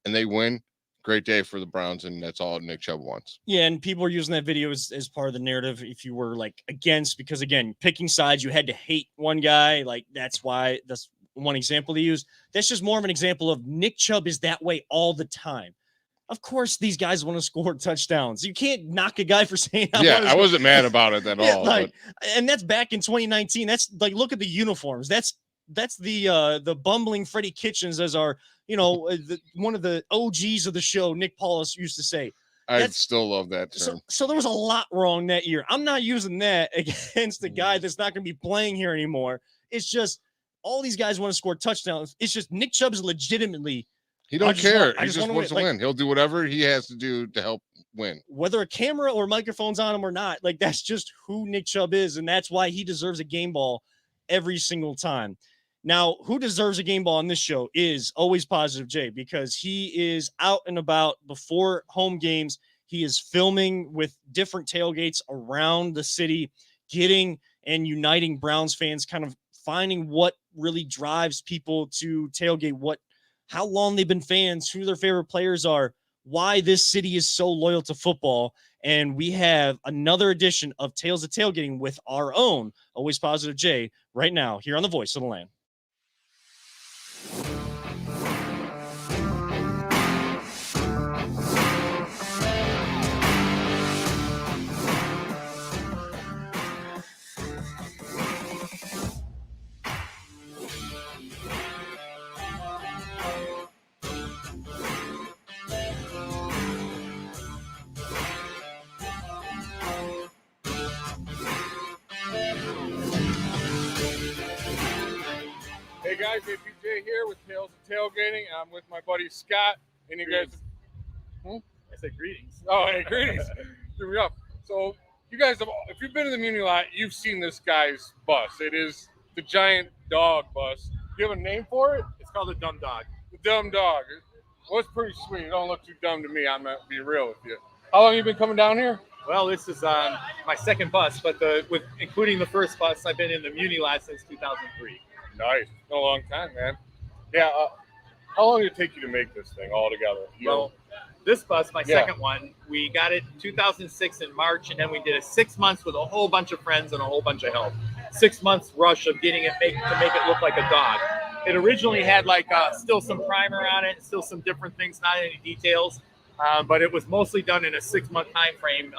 and they win, great day for the Browns, and that's all Nick Chubb wants. Yeah, and people are using that video as part of the narrative if you were like against, because again, picking sides, you had to hate one guy. Like that's one example to use. That's just more of an example of Nick Chubb is that way all the time. Of course, these guys want to score touchdowns. You can't knock a guy for saying, I wasn't mad about it at all. Like, and that's back in 2019. That's like, look at the uniforms. That's the bumbling Freddie Kitchens as our, one of the OGs of the show, Nick Paulus used to say. I still love that term. So there was a lot wrong that year. I'm not using that against the guy that's not going to be playing here anymore. It's just all these guys want to score touchdowns. It's just Nick Chubb is legitimately. He don't care. He just wants to win. He'll do whatever he has to do to help win. Whether a camera or microphone's on him or not, like that's just who Nick Chubb is, and that's why he deserves a game ball every single time. Now, who deserves a game ball on this show is always Positive Jay, because he is out and about before home games. He is filming with different tailgates around the city, getting and uniting Browns fans, kind of finding what really drives people to tailgate, how long they've been fans, who their favorite players are, why this city is so loyal to football. And we have another edition of Tales of Tailgating with our own Always Positive Jay right now here on the Voice of the Land. Hey guys, APJ here with Tales of Tailgating. I'm with my buddy Scott, and you guys. I said greetings. Oh, hey, greetings. Threw me up. So you guys have, if you've been to the Muni lot, you've seen this guy's bus. It is the giant dog bus. Do you have a name for it? It's called the Dumb Dog. The Dumb Dog. Well, it's pretty sweet. It don't look too dumb to me. I'm gonna be real with you. How long have you been coming down here? Well, this is my second bus, but including the first bus, I've been in the Muni lot since 2003. Nice. Been a long time, man. Yeah. How long did it take you to make this thing all together? Well, this bus, my second one, we got it in 2006 in March, and then we did it 6 months with a whole bunch of friends and a whole bunch of help. 6 months rush of getting it to make it look like a dog. It originally had still some primer on it, still some different things, not any details. But it was mostly done in a 6-month time frame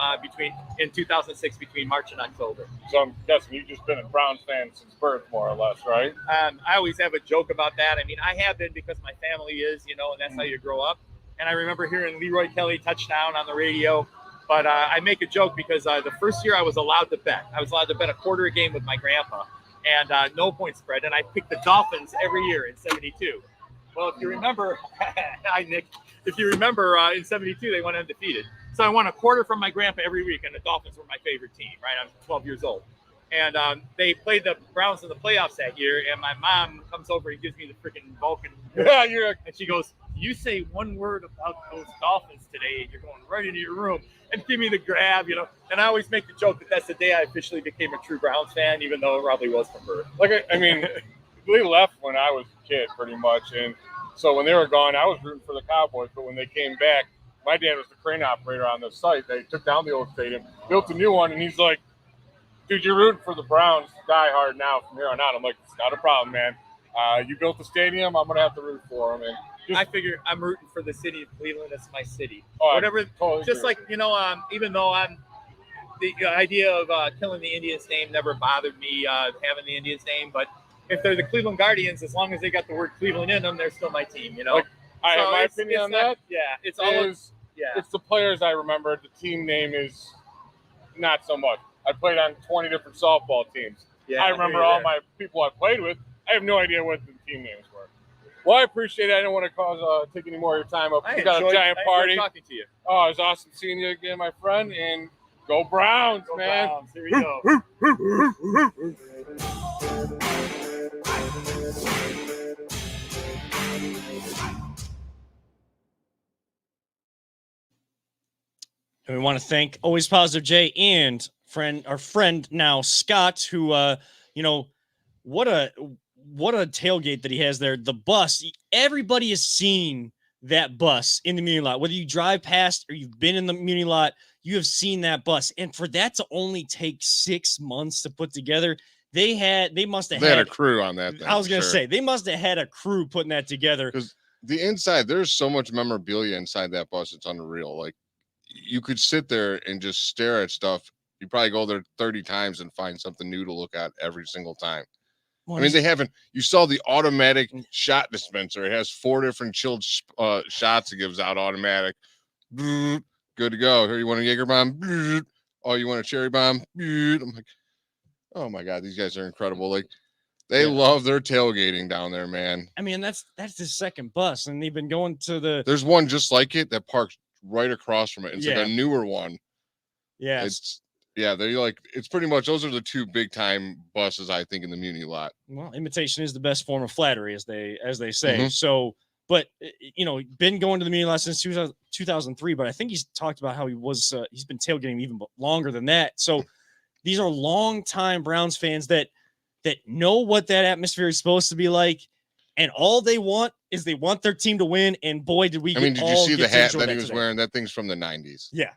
in 2006 between March and October. So I'm guessing you've just been a Browns fan since birth, more or less, right? I always have a joke about that. I mean, I have been because my family is, and that's how you grow up. And I remember hearing Leroy Kelly touchdown on the radio. But I make a joke because the first year I was allowed to bet. I was allowed to bet a quarter a game with my grandpa and no point spread. And I picked the Dolphins every year in 72. Well, if you remember, hi, Nick. If you remember, in 72, they went undefeated. So I won a quarter from my grandpa every week, and the Dolphins were my favorite team, right? I'm 12 years old. And they played the Browns in the playoffs that year, and my mom comes over and gives me the freaking Vulcan. Yeah, and she goes, you say one word about those Dolphins today, and you're going right into your room and give me the grab, And I always make the joke that that's the day I officially became a true Browns fan, even though it probably was from birth. I mean, we left when I was a kid, pretty much, and so when they were gone, I was rooting for the Cowboys. But when they came back, my dad was the crane operator on the site. They took down the old stadium, built a new one, and he's like, dude, you're rooting for the Browns die hard now from here on out. I'm like, it's not a problem, man. You built the stadium, I'm going to have to root for them. And I figure I'm rooting for the city of Cleveland. It's my city. Oh, whatever. Totally just agree. Even though the idea of killing the Indians name never bothered me, having the Indians name, but if they're the Cleveland Guardians, as long as they got the word Cleveland in them, they're still my team, I have my opinion on that. Yeah, it's the players I remember. The team name is not so much. I played on 20 different softball teams. Yeah, I remember all my people I played with. I have no idea what the team names were. Well, I appreciate it. I didn't want to take any more of your time up. We got a giant party. Talking to you. Oh, it was awesome seeing you again, my friend. And Go Browns, Go man. Browns. Here we go. And we want to thank Always Positive Jay and our friend now Scott, who what a tailgate that he has there. The bus, everybody has seen that bus in the Muni lot. Whether you drive past or you've been in the Muni lot, you have seen that bus. And for that to only take 6 months to put together, they must have had a crew on that thing. I was gonna sure. say they must have had a crew putting that together. Because the inside, there's so much memorabilia inside that bus, it's unreal. Like, you could sit there and just stare at stuff. You probably go there 30 times and find something new to look at every single time. I mean, you saw the automatic shot dispenser. It has 4 different chilled shots it gives out automatic. Good to go. Here, you want a Jaeger bomb? Oh, you want a cherry bomb? I'm like, oh my God, these guys are incredible. Like, they love their tailgating down there, man. I mean, that's the second bus, and they've been going to There's one just like it that parks right across from it. It's like a newer one. Yeah. It's pretty much, those are the 2 big time buses, I think, in the Muni lot. Well, imitation is the best form of flattery, as they say. Mm-hmm. So, but been going to the Muni lot since 2003, but I think he's talked about how he's been tailgating even longer than that. So these are long-time Browns fans that know what that atmosphere is supposed to be like, and all they want is they want their team to win. And boy, did we! Did you see the hat that he was wearing? That thing's from the 90s. Yeah,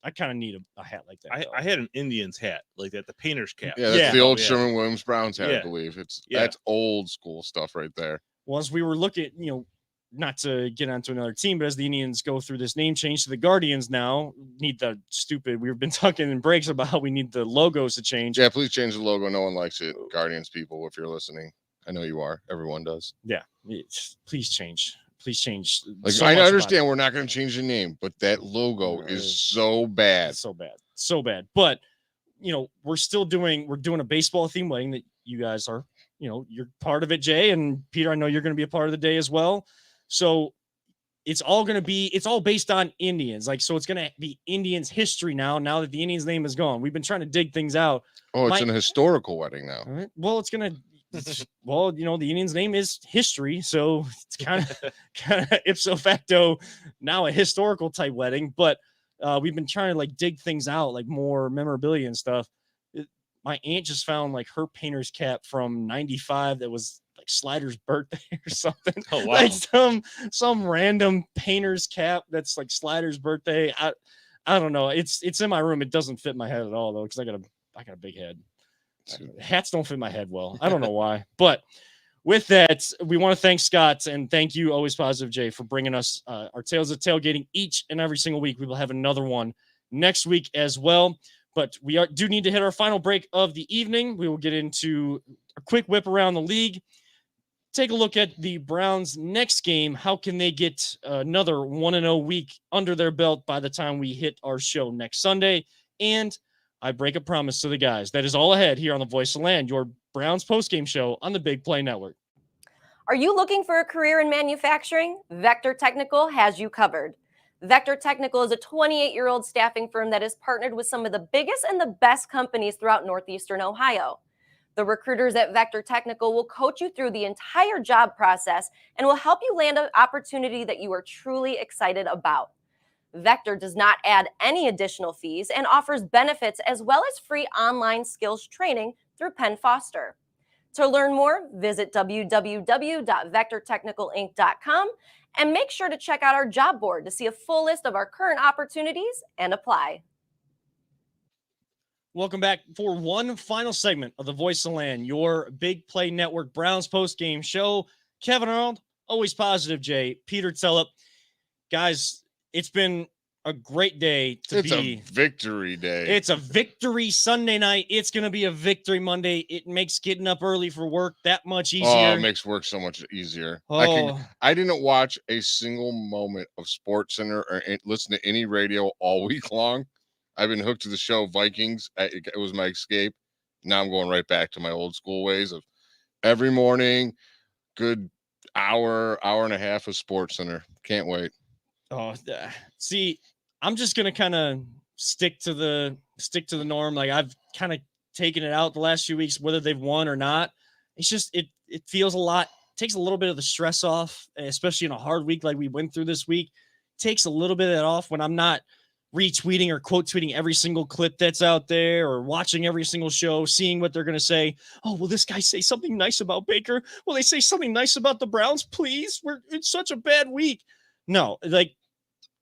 I kind of need a hat like that. I had an Indians hat like that, the painter's cap. Yeah, that's the old Sherman Williams Browns hat, I believe. That's old school stuff right there. Well, as we were looking, not to get onto another team, but as the Indians go through this name change to the Guardians now, we've been talking in breaks about how we need the logos to change. Yeah, please change the logo. No one likes it. Guardians people, if you're listening. I know you are. Everyone does. Yeah. Please change. Please change. Like, I understand we're not going to change the name, but that logo is so bad. It's so bad. But, we're doing a baseball theme wedding that you guys are, you're part of it, Jay, and Peter, I know you're going to be a part of the day as well. So it's all based on Indians. Like, so it's going to be Indians history now that the Indians name is gone. We've been trying to dig things out. Oh, it's an historical wedding now. All right. Well, it's going to, the Indians name is history. So it's kind of ipso facto now a historical type wedding, but we've been trying to like dig things out, like more memorabilia and stuff. My aunt just found like her painter's cap from 95 that was like Slider's birthday or something. Oh, wow. Like some random painter's cap that's like Slider's birthday. I don't know. It's in my room. It doesn't fit my head at all though, because I got a big head. Hats don't fit my head well. I don't know why. But with that, we want to thank Scott and thank you, Always Positive Jay, for bringing us our Tales of Tailgating each and every single week. We will have another one next week as well. But we do need to hit our final break of the evening. We will get into a quick whip around the league. Take a look at the Browns' next game. How can they get another 1-0 week under their belt by the time we hit our show next Sunday? And I break a promise to the guys. That is all ahead here on the Voice of the Land, your Browns postgame show on the Big Play Network. Are you looking for a career in manufacturing? Vector Technical has you covered. Vector Technical is a 28-year-old staffing firm that is partnered with some of the biggest and the best companies throughout Northeastern Ohio. The recruiters at Vector Technical will coach you through the entire job process and will help you land an opportunity that you are truly excited about. Vector does not add any additional fees and offers benefits as well as free online skills training through Penn Foster. To learn more, visit www.vectortechnicalinc.com and make sure to check out our job board to see a full list of our current opportunities and apply. Welcome back for one final segment of the Voice of the Land, your Big Play Network Browns post-game show. Kevin Arnold, Always Positive Jay, Peter Tellup. Guys, it's been a great day It's a victory day. It's a victory Sunday night. It's going to be a victory Monday. It makes getting up early for work that much easier. Oh, it makes work so much easier. I didn't watch a single moment of SportsCenter or listen to any radio all week long. I've been hooked to the show Vikings. It was my escape. Now I'm going right back to my old school ways of every morning, good hour and a half of SportsCenter. Can't wait. Oh, see, I'm just going to kind of stick to the norm. Like I've kind of taken it out the last few weeks, whether they've won or not. It's just it feels a lot, takes a little bit of the stress off, especially in a hard week like we went through this week. Takes a little bit of that off when I'm not retweeting or quote tweeting every single clip that's out there or watching every single show, seeing what they're going to say. Oh, will this guy say something nice about Baker? Will they say something nice about the Browns? Please, it's such a bad week. No, like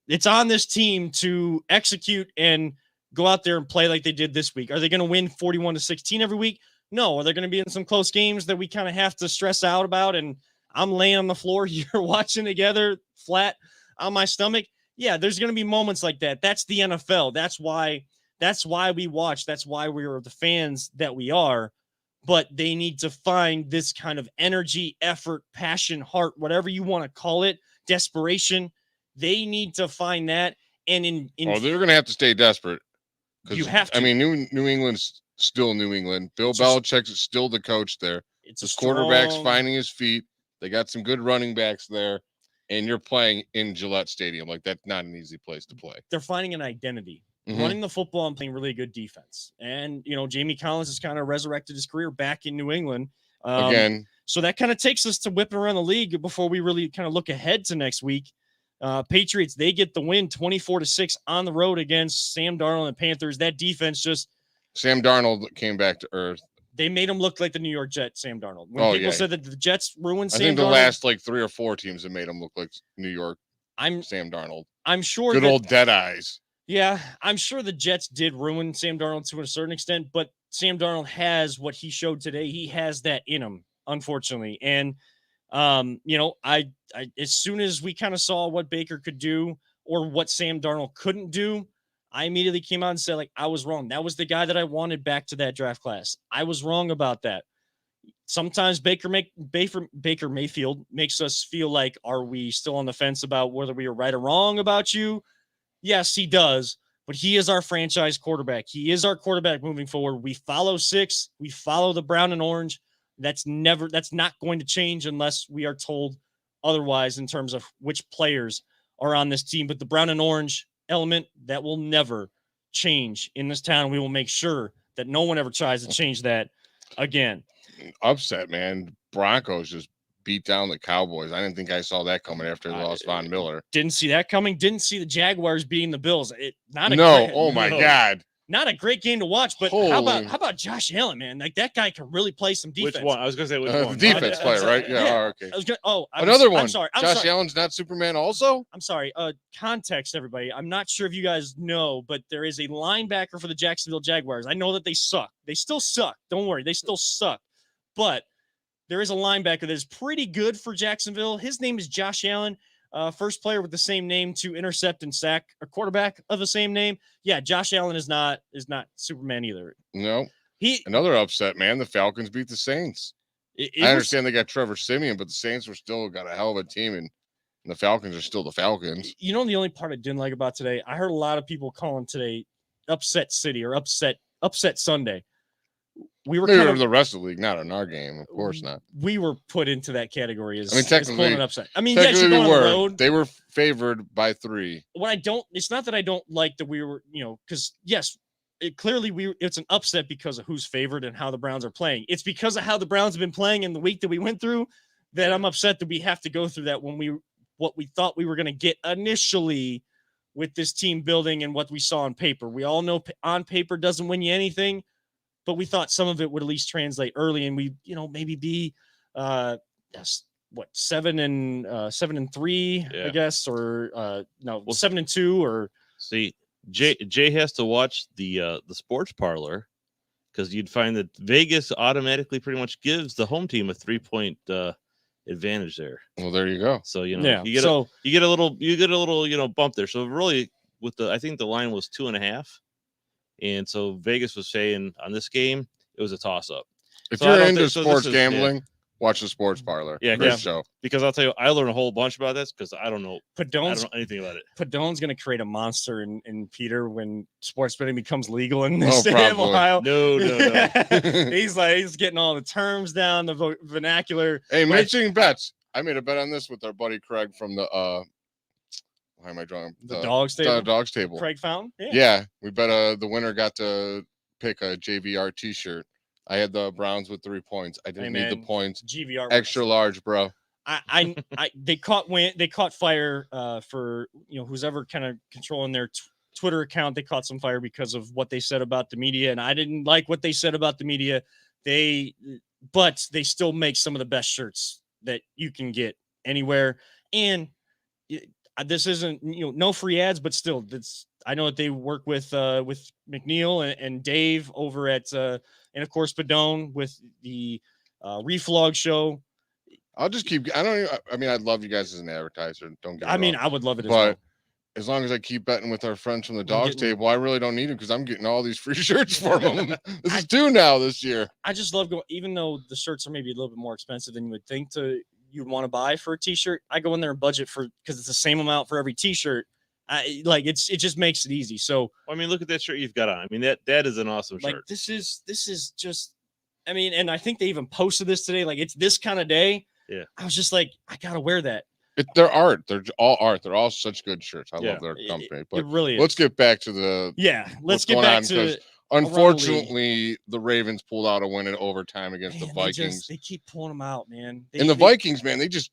it's on this team to execute and go out there and play like they did this week. Are they going to win 41-16 every week? No. Are they going to be in some close games that we kind of have to stress out about? And I'm laying on the floor here watching together flat on my stomach. Yeah, there's going to be moments like that. That's the NFL. That's why we watch. That's why we're the fans that we are. But they need to find this kind of energy, effort, passion, heart, whatever you want to call it, desperation. They need to find that. And they're going to have to stay desperate. You have to. I mean, New England's still New England. Bill Belichick's still the coach there. It's the quarterback's finding his feet. They got some good running backs there. And you're playing in Gillette Stadium. Like, that's not an easy place to play. They're finding an identity. Running the football and playing really good defense. And, Jamie Collins has kind of resurrected his career back in New England. Again. So that kind of takes us to whipping around the league before we really kind of look ahead to next week. Patriots, they get the win 24-6 on the road against Sam Darnold and the Panthers. That defense just... Sam Darnold came back to earth. They made him look like the New York Jets, Sam Darnold. When people said that the Jets ruined Sam Darnold. I think the last 3 or 4 teams have made him look like New York Sam Darnold. I'm sure good old dead eyes. Yeah, I'm sure the Jets did ruin Sam Darnold to a certain extent, but Sam Darnold has what he showed today. He has that in him, unfortunately. And I as soon as we kind of saw what Baker could do or what Sam Darnold couldn't do, I immediately came out and said, I was wrong. That was the guy that I wanted back to that draft class. I was wrong about that. Sometimes Baker Mayfield makes us feel like, are we still on the fence about whether we are right or wrong about you? Yes, he does, but he is our franchise quarterback. He is our quarterback moving forward. We follow 6. We follow the brown and orange. That's not going to change unless we are told otherwise in terms of which players are on this team. But the brown and orange element, that will never change in this town. We will make sure that no one ever tries to change that again. Upset, man. Broncos just beat down the Cowboys. I didn't think I saw that coming after they lost Von Miller. Didn't see that coming. Didn't see the Jaguars beating the Bills. My God. Not a great game to watch, but how about Josh Allen, man? Like, that guy can really play some defense. Which one? I was going to say which one. The defense player, right? Yeah. Oh, okay. Another one. I'm sorry. Josh Allen's not Superman also? I'm sorry. Context, everybody. I'm not sure if you guys know, but there is a linebacker for the Jacksonville Jaguars. I know that they suck. They still suck. Don't worry. They still suck. But there is a linebacker that is pretty good for Jacksonville. His name is Josh Allen. First player with the same name to intercept and sack a quarterback of the same name. Yeah, Josh Allen is not Superman either. No. Another upset, man. The Falcons beat the Saints. I understand they got Trevor Siemian, but the Saints were still got a hell of a team, and the Falcons are still the Falcons. The only part I didn't like about today, I heard a lot of people calling today upset city or upset Sunday. We were the rest of the league, not in our game, of course not. We were put into that category as technically an upset. I mean, yes, you're going on the road. They were favored by 3. It's not that I don't like that we were, because yes, it's an upset because of who's favored and how the Browns are playing. It's because of how the Browns have been playing in the week that we went through that I'm upset that we have to go through that what we thought we were going to get initially with this team building and what we saw on paper. We all know on paper doesn't win you anything. But we thought some of it would at least translate early, and we, maybe be, 7-3, I guess, or 7-2, or see, Jay has to watch the sports parlor because you'd find that Vegas automatically pretty much gives the home team a 3-point advantage there. Well, there you go. So you get a little bump there. So really, I think the line was 2.5. And so Vegas was saying on this game, it was a toss-up. If you're into sports gambling, watch the sports parlor. Yeah, show. Because I'll tell you, I learned a whole bunch about this because I don't know anything about it. Padone's going to create a monster in Peter when sports betting becomes legal in the state of Ohio. No. He's getting all the terms down, the vernacular. Hey, matching bets. I made a bet on this with our buddy Craig from the why am I drawing The Dogs Table? The Dogs Table. Craig Fountain? Yeah, we bet the winner got to pick a JVR T-shirt. I had the Browns with 3 points. I didn't need the points. GVR extra large, bro. They caught fire for who's ever kind of controlling their Twitter account. They caught some fire because of what they said about the media, and I didn't like what they said about the media. But they still make some of the best shirts that you can get anywhere. And this isn't no free ads, but still, I know that they work with McNeil and Dave over at and of course Padone with the Reflog show. I'll just keep. I mean, I'd love you guys as an advertiser. Don't get. I mean, I would love it, but as long as I keep betting with our friends from the Dogs Table, I really don't need them because I'm getting all these free shirts for them. This is 2 now this year. I just love going, even though the shirts are maybe a little bit more expensive than you would think you'd want to buy for a T-shirt. I go in there and budget because it's the same amount for every T-shirt. It just makes it easy. So I mean, look at that shirt you've got on. I mean, that is an awesome shirt. This is just. I mean, and I think they even posted this today. Like, it's this kind of day. Yeah, I was just like, I gotta wear that. They're art. They're all art. They're all such good shirts. I love their company. But it really is. Let's get back to the let's get back to. Unfortunately, the Ravens pulled out a win in overtime against the Vikings. They keep pulling them out, man. The Vikings, man, they just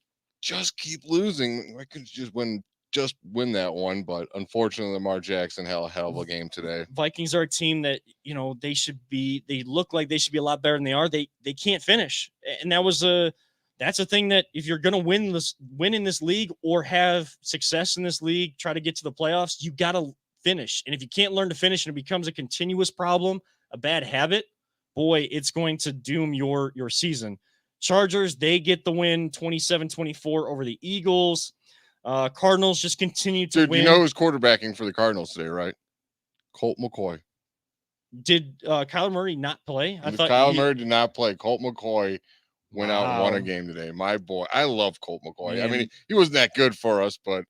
keep losing. I could just win that one, but unfortunately, Lamar Jackson had a hell of a game today. Vikings are a team that they look like they should be a lot better than they are. They can't finish, and that's a thing that if you're going to win in this league or have success in this league, try to get to the playoffs, you got to finish. And if you can't learn to finish and it becomes a continuous problem, a bad habit, boy, it's going to doom your season. Chargers, they get the win 27-24 over the Eagles. Cardinals just continue to win. You know who's quarterbacking for the Cardinals today, right? Colt McCoy. Did Kyler Murray not play? I thought Kyler Murray did not play. Colt McCoy went out and won a game today. My boy. I love Colt McCoy. Man. I mean, he wasn't that good for us, but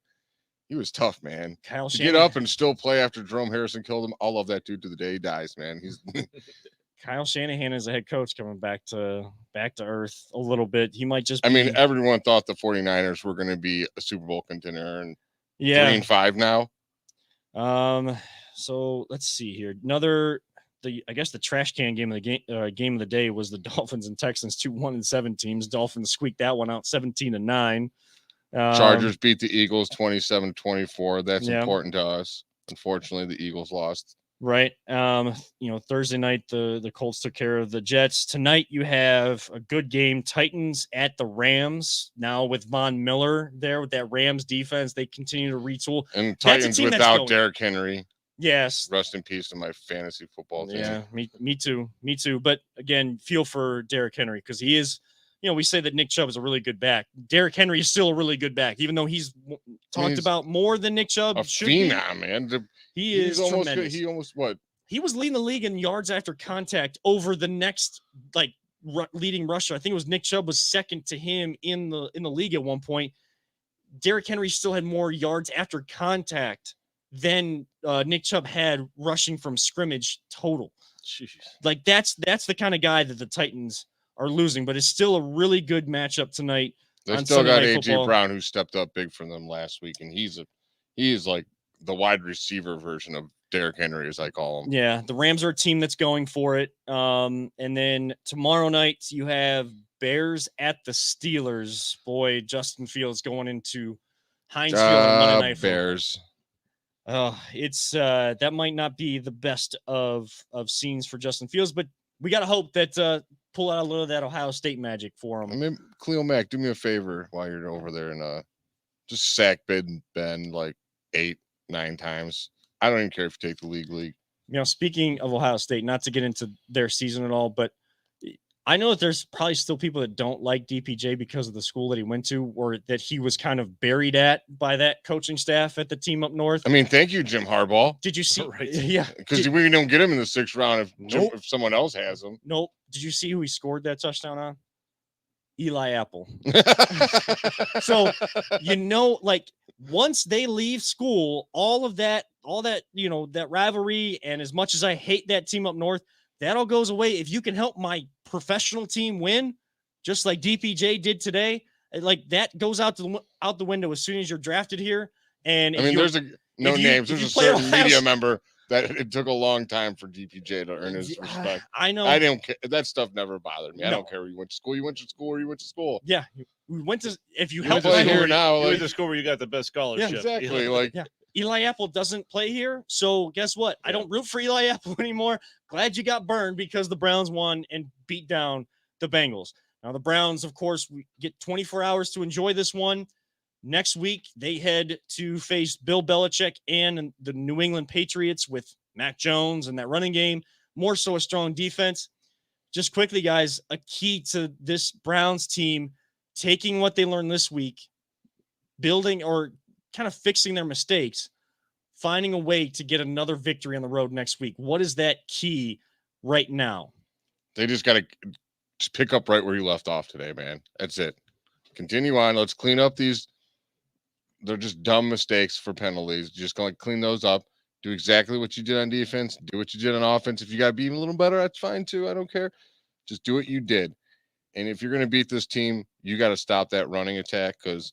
he was tough, man. To get up and still play after Jerome Harrison killed him. I'll love that dude to the day he dies, man. He's Kyle Shanahan as a head coach coming back to earth a little bit. He might just I mean, everyone thought the 49ers were going to be a Super Bowl contender, and 3-5 now. So let's see here. I guess the trash can game of the day was the Dolphins and Texans, 2-1-7 teams. Dolphins squeaked that one out 17-9. Chargers beat the Eagles 27-24. That's important to us. Unfortunately, the Eagles lost. Right. Thursday night the Colts took care of the Jets. Tonight you have a good game. Titans at the Rams. Now with Von Miller there with that Rams defense, they continue to retool. And Titans without Derrick Henry. Yes. Rest in peace to my fantasy football team. Yeah, me too. But again, feel for Derrick Henry because he is, we say that Nick Chubb is a really good back. Derrick Henry is still a really good back, even though he's talked about more than Nick Chubb. A phenom, man. He is tremendous. He almost what? He was leading the league in yards after contact over the next leading rusher. I think it was Nick Chubb was second to him in the league at one point. Derrick Henry still had more yards after contact than Nick Chubb had rushing from scrimmage total. Jeez. Like that's the kind of guy that the Titans are losing, but it's still a really good matchup tonight. They still got AJ Brown, who stepped up big for them last week, and he is like the wide receiver version of Derrick Henry, as I call him. Yeah, the Rams are a team that's going for it. And then tomorrow night you have Bears at the Steelers. Boy, Justin Fields going into Heinz Field on Monday Night Football. Bears. It's that might not be the best of scenes for Justin Fields, but we got to hope that pull out a little of that Ohio State magic for him. I mean, Khalil Mack, do me a favor while you're over there and just sack Ben like 8-9 times. I don't even care if you take the league. Speaking of Ohio State, not to get into their season at all, but I know that there's probably still people that don't like DPJ because of the school that he went to, or that he was kind of buried at by that coaching staff at the team up north. I mean, thank you, Jim Harbaugh. Did you see? Right. Yeah. Because we don't get him in the 6th round if someone else has him. Nope. Did you see who he scored that touchdown on? Eli Apple. So, once they leave school, all that, that rivalry, and as much as I hate that team up north, that all goes away. If you can help my professional team win, just like DPJ did today, like that goes out the window as soon as you're drafted here. And I mean, there's no if you- names. if There's you a play certain Ohio media State- member that it took a long time for DPJ to earn his respect. I know. I don't care. That stuff never bothered me. I No. don't care where you went to school. You went to school or you went to school. Yeah, we went to. If you You help went to play school here where now, you went like- to school where you got the best scholarship. Exactly. Yeah. Like, Yeah. Eli Apple doesn't play here, so guess what? I Yeah. don't root for Eli Apple anymore. Glad you got burned because the Browns won and beat down the Bengals. Now the Browns, of course, we get 24 hours to enjoy this one. Next week, they head to face Bill Belichick and the New England Patriots with Mac Jones and that running game. More so a strong defense. Just quickly, guys, a key to this Browns team taking what they learned this week, building or kind of fixing their mistakes, finding a way to get another victory on the road next week. What is that key right now? they just got to just pick up right where you left off today, man. That's it. Continue on. Let's clean up these. They're just dumb mistakes for penalties. Just going to clean those up. Do exactly what you did on defense. Do what you did on offense. If you got to be even a little better, that's fine too. I don't care. Just do what you did. And if you're going to beat this team, you got to stop that running attack, because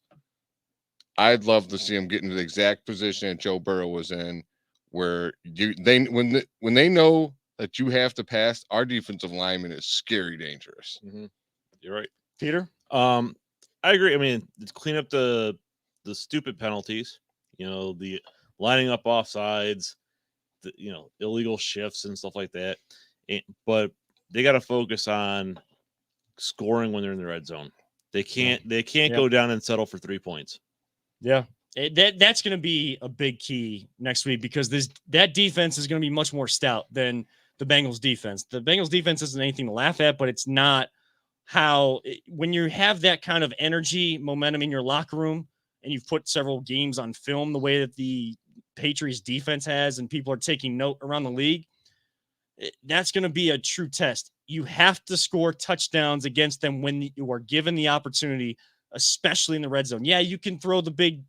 I'd love to see them get into the exact position that Joe Burrow was in, where when they know that you have to pass, our defensive lineman is scary dangerous. Mhm. You're right. Peter? I agree. I mean, let's clean up the stupid penalties, the lining up offsides, the illegal shifts and stuff like that. But they got to focus on scoring when they're in the red zone. They can't go down and settle for 3 points. Yeah. That's going to be a big key next week, because that defense is going to be much more stout than the Bengals defense. The Bengals defense isn't anything to laugh at, but it's not when you have that kind of energy, momentum in your locker room, and you've put several games on film the way that the Patriots defense has, and people are taking note around the league, that's going to be a true test. You have to score touchdowns against them when you are given the opportunity, especially in the red zone. Yeah, you can throw the big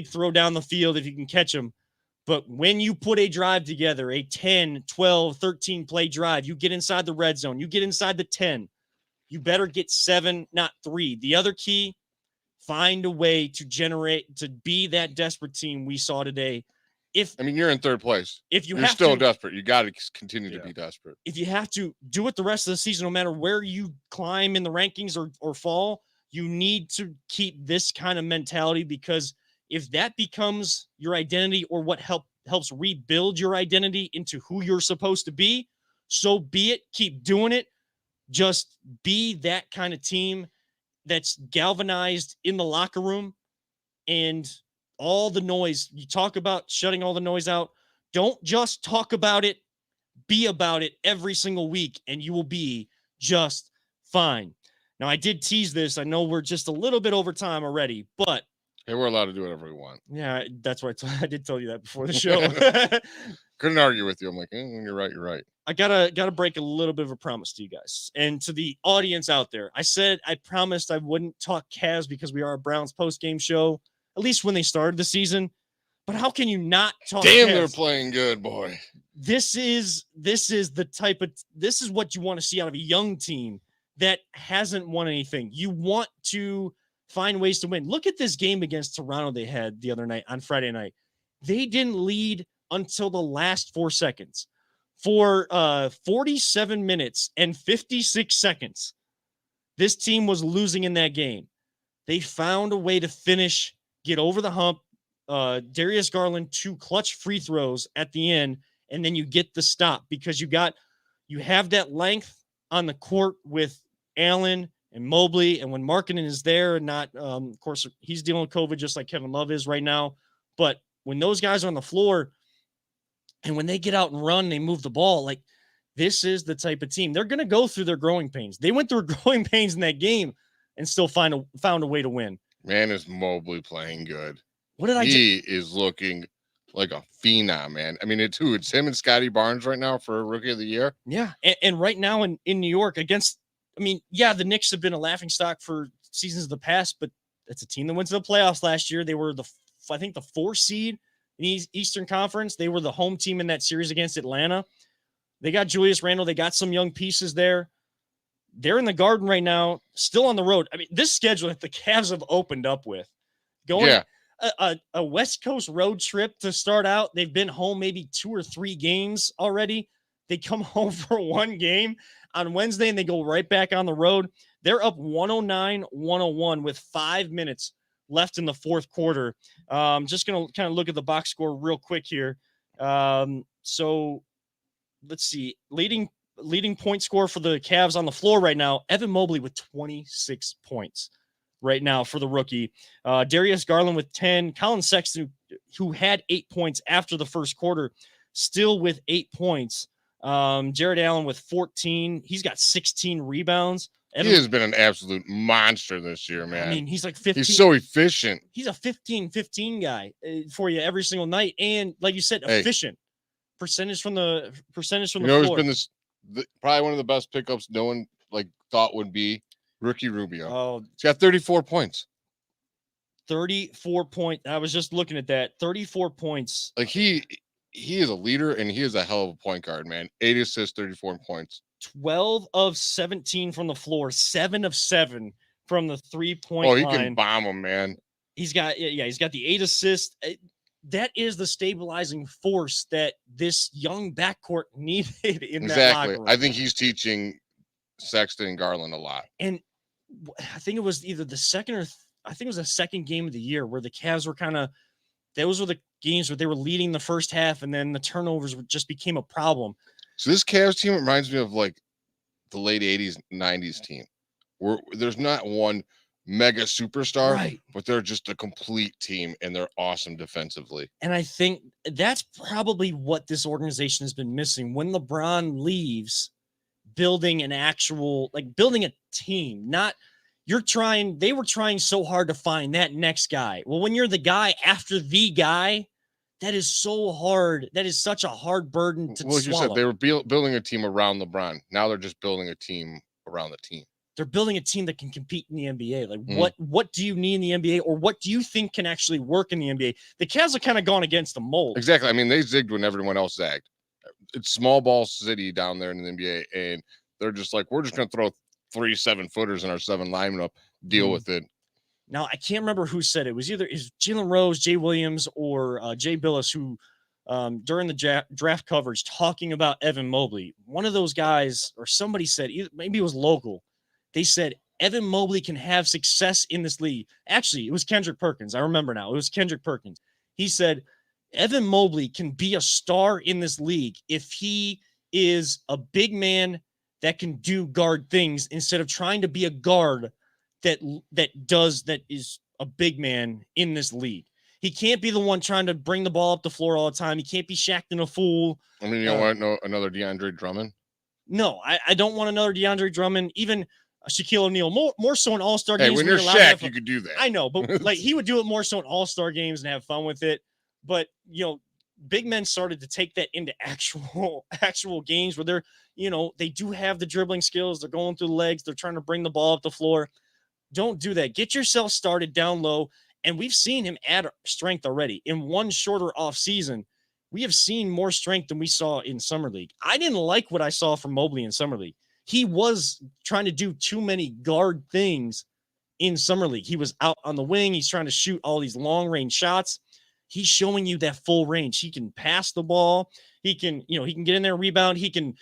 throw down the field if you can catch them. But when you put a drive together, a 10, 12, 13 play drive, you get inside the red zone, you get inside the 10, you better get 7, not 3. The other key, find a way to be that desperate team we saw today. You're in third place. If You're still desperate, you got to continue to be desperate. If you have to do it the rest of the season, no matter where you climb in the rankings or fall, you need to keep this kind of mentality, because if that becomes your identity, or what helps rebuild your identity into who you're supposed to be, so be it. Keep doing it. Just be that kind of team that's galvanized in the locker room, and all the noise. You talk about shutting all the noise out. Don't just talk about it. Be about it every single week, and you will be just fine. Now, I did tease this. I know we're just a little bit over time already, but hey, we're allowed to do whatever we want. Yeah, that's what I did tell you that before the show. Couldn't argue with you. I'm like, when you're right, you're right. I gotta break a little bit of a promise to you guys and to the audience out there. I promised I wouldn't talk Cavs because we are a Browns post-game show, at least when they started the season. But how can you not talk Damn, Cavs? they're playing good, boy. This is what you want to see out of a young team that hasn't won anything. You want to find ways to win. Look at this game against Toronto they had the other night on Friday night. They didn't lead until the last 4 seconds. For 47 minutes and 56 seconds, this team was losing in that game. They found a way to finish, get over the hump. Darius Garland, 2 clutch free throws at the end, and then you get the stop, because you have that length on the court with Allen and Mobley, and when Markkanen is there, and not, of course, he's dealing with COVID just like Kevin Love is right now. But when those guys are on the floor, and when they get out and run, they move the ball. Like, this is the type of team. They're going to go through their growing pains. They went through growing pains in that game and still found a way to win. Man, is Mobley playing good? What did He is looking like a phenom, man. I mean, it's him and Scotty Barnes right now for Rookie of the Year. Yeah, and right now in New York against, the Knicks have been a laughingstock for seasons of the past, but it's a team that went to the playoffs last year. They were the 4th seed in the Eastern Conference. They were the home team in that series against Atlanta. They got Julius Randle. They got some young pieces there. They're in the Garden right now, still on the road. This schedule that the Cavs have opened up with, a West Coast road trip to start out. They've been home maybe 2 or 3 games already. They come home for one game on Wednesday and they go right back on the road. They're up 109-101 with 5 minutes left in the fourth quarter. Just going to kind of look at the box score real quick here. So let's see. Leading point scorer for the Cavs on the floor right now, Evan Mobley with 26 points right now for the rookie. Darius Garland with 10. Colin Sexton, who had 8 points after the first quarter, still with 8 points. Jared Allen with 14. He's got 16 rebounds. He has been an absolute monster this year, man. I mean, he's like 15. He's so efficient. He's a 15-15 guy for you every single night. And like you said, efficient. Percentage from the floor. It's been probably one of the best pickups no one thought would be Ricky Rubio. Oh, he's got 34 points. 34 points. I was just looking at that. 34 points. Like he is a leader and he is a hell of a point guard, man. 8 assists, 34 points. 12 of 17 from the floor, 7 of 7 from the 3-point line. Oh, he can bomb them, man. He's got the 8 assists. That is the stabilizing force that this young backcourt needed in that locker room. I think he's teaching Sexton and Garland a lot. And I think it was either the second game of the year where the Cavs were those were the games where they were leading the first half and then the turnovers just became a problem. So this Cavs team reminds me of the late 80s, 90s team where there's not one mega superstar, right, but they're just a complete team and they're awesome defensively. And I think that's probably what this organization has been missing. When LeBron leaves, building a team, they were trying so hard to find that next guy. Well, when you're the guy after the guy, that is so hard. That is such a hard burden to swallow. Well, as you said, they were building a team around LeBron. Now they're just building a team around the team. They're building a team that can compete in the NBA. What do you need in the NBA, or what do you think can actually work in the NBA? The Cavs have kind of gone against the mold. Exactly. I mean, they zigged when everyone else zagged. It's small ball city down there in the NBA, and they're just we're just going to throw 3 7-footers in our 7 lineup, deal with it. Now, I can't remember who said it. It was either Jalen Rose, Jay Williams, or Jay Billis, who during the draft coverage talking about Evan Mobley. One of those guys, or somebody said, maybe it was local, they said Evan Mobley can have success in this league. Actually, it was Kendrick Perkins. I remember now. It was Kendrick Perkins. He said Evan Mobley can be a star in this league if he is a big man that can do guard things instead of trying to be a guard that is a big man in this league. He can't be the one trying to bring the ball up the floor all the time. He can't be Shaqtin' a fool. I mean, you don't want another DeAndre Drummond? No, I don't want another DeAndre Drummond, even Shaquille O'Neal. More so in All-Star games. Hey, when you're Shaq, you could do that. I know, but he would do it more so in All-Star games and have fun with it. But, big men started to take that into actual games where they're, they do have the dribbling skills. They're going through the legs. They're trying to bring the ball up the floor. Don't do that. Get yourself started down low. And we've seen him add strength already. In one shorter off season, we have seen more strength than we saw in Summer League. I didn't like what I saw from Mobley in Summer League. He was trying to do too many guard things in Summer League. He was out on the wing. He's trying to shoot all these long range shots. He's showing you that full range. He can pass the ball. He can get in there and rebound. He can,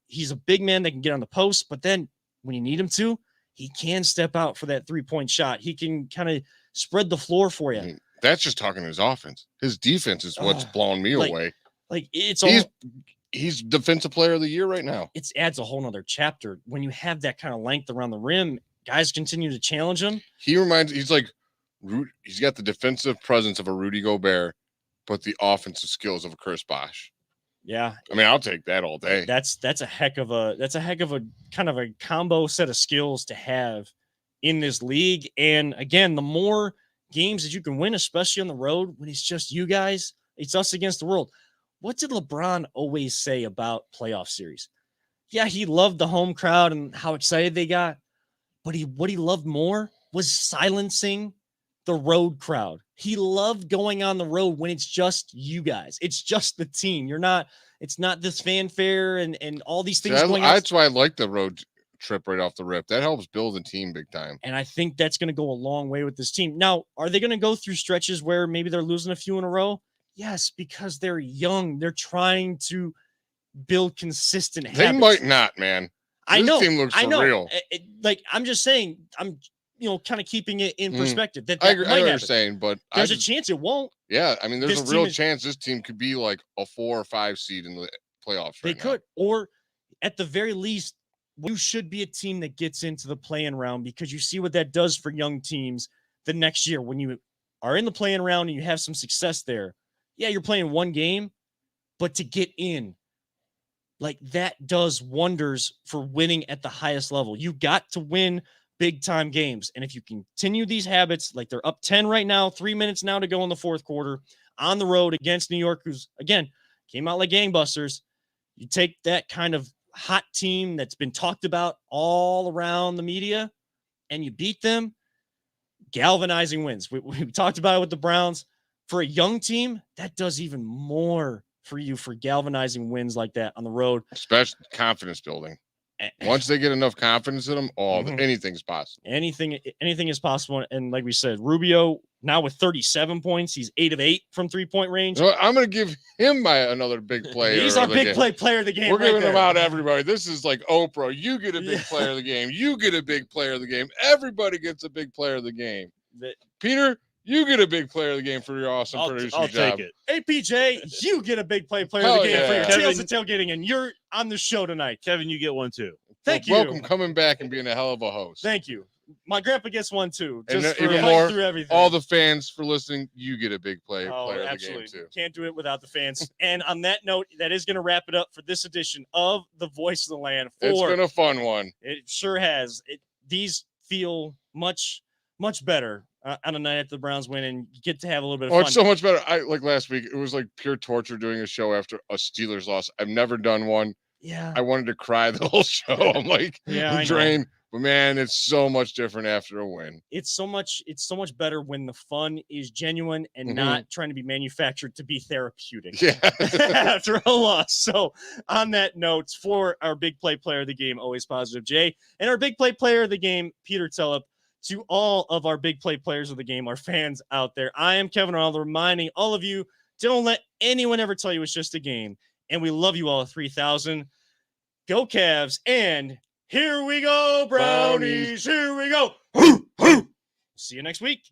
he's a big man that can get on the post, but then when you need him to, he can step out for that 3-point shot. He can kind of spread the floor for you. I mean, that's just talking his offense. His defense is what's blowing me away. He's defensive player of the year right now. It adds a whole nother chapter. When you have that kind of length around the rim, guys continue to challenge him. He's got the defensive presence of a Rudy Gobert, but the offensive skills of a Chris Bosh. Yeah. I mean, I'll take that all day. That's a heck of a kind of a combo set of skills to have in this league. And again, the more games that you can win, especially on the road, when it's just you guys, it's us against the world. What did LeBron always say about playoff series? Yeah, he loved the home crowd and how excited they got, but what he loved more was silencing the road crowd. He loved going on the road when it's just you guys. It's just the team. It's not this fanfare and all these things going on. That's why I like the road trip right off the rip. That helps build a team big time. And I think that's going to go a long way with this team. Now, are they going to go through stretches where maybe they're losing a few in a row? Yes, because they're young. They're trying to build consistent habits. They might not, man. I know. This team looks I know. real. Like, I'm just saying, I'm, kind of keeping it in perspective. That I agree. I know might what you're happen. saying, but There's a chance it won't. Yeah, I mean, there's This a real team is- chance this team could be like a 4 or 5 seed in the playoffs. They Right now. could. Or at the very least, you should be a team that gets into the play-in round, because you see what that does for young teams the next year. When you are in the play-in round and you have some success there, yeah, you're playing one game, but to get in, like, that does wonders for winning at the highest level. You got to win big time games. And if you continue these habits, like they're up 10 right now, 3 minutes now to go in the fourth quarter on the road against New York, who's, again, came out like gangbusters. You take that kind of hot team that's been talked about all around the media and you beat them, galvanizing wins. We talked about it with the Browns. For a young team, that does even more for you for galvanizing wins like that on the road. Especially confidence building. Once they get enough confidence in them, anything's possible. Anything is possible. And like we said, Rubio now with 37 points, he's 8 of 8 from 3-point range. So I'm going to give him another big player. He's our big player of the game. We're giving him out to everybody. This is like Oprah. You get a big player of the game. You get a big player of the game. Everybody gets a big player of the game. Peter, you get a big player of the game for your awesome producing I'll job. take it. Hey, PJ, you get a big player of the game for your Tales of Tailgating, and you're on the show tonight. Kevin, you get one too. Thank you. Welcome coming back and being a hell of a host. Thank you. My grandpa gets one too. Just And for even fighting more, through everything. all the fans for listening, you get a big player of the game too. Can't do it without the fans. And on that note, that is going to wrap it up for this edition of The Voice of the Land. It's been a fun one. It sure has. These feel much better on a night after the Browns win, and you get to have a little bit of fun. It's so much better. I like last week. It was like pure torture doing a show after a Steelers loss. I've never done one. Yeah. I wanted to cry the whole show. I'm like, I drained. But man, it's so much different after a win. It's so much better when the fun is genuine and not trying to be manufactured to be therapeutic. Yeah. After a loss. So on that note, for our big play player of the game, always positive Jay, and our big play player of the game, Peter Tellup, to all of our big play players of the game, our fans out there. I am Kevin Arnold, reminding all of you, don't let anyone ever tell you it's just a game. And we love you all 3,000. Go Cavs. And here we go, Brownies. Here we go. See you next week.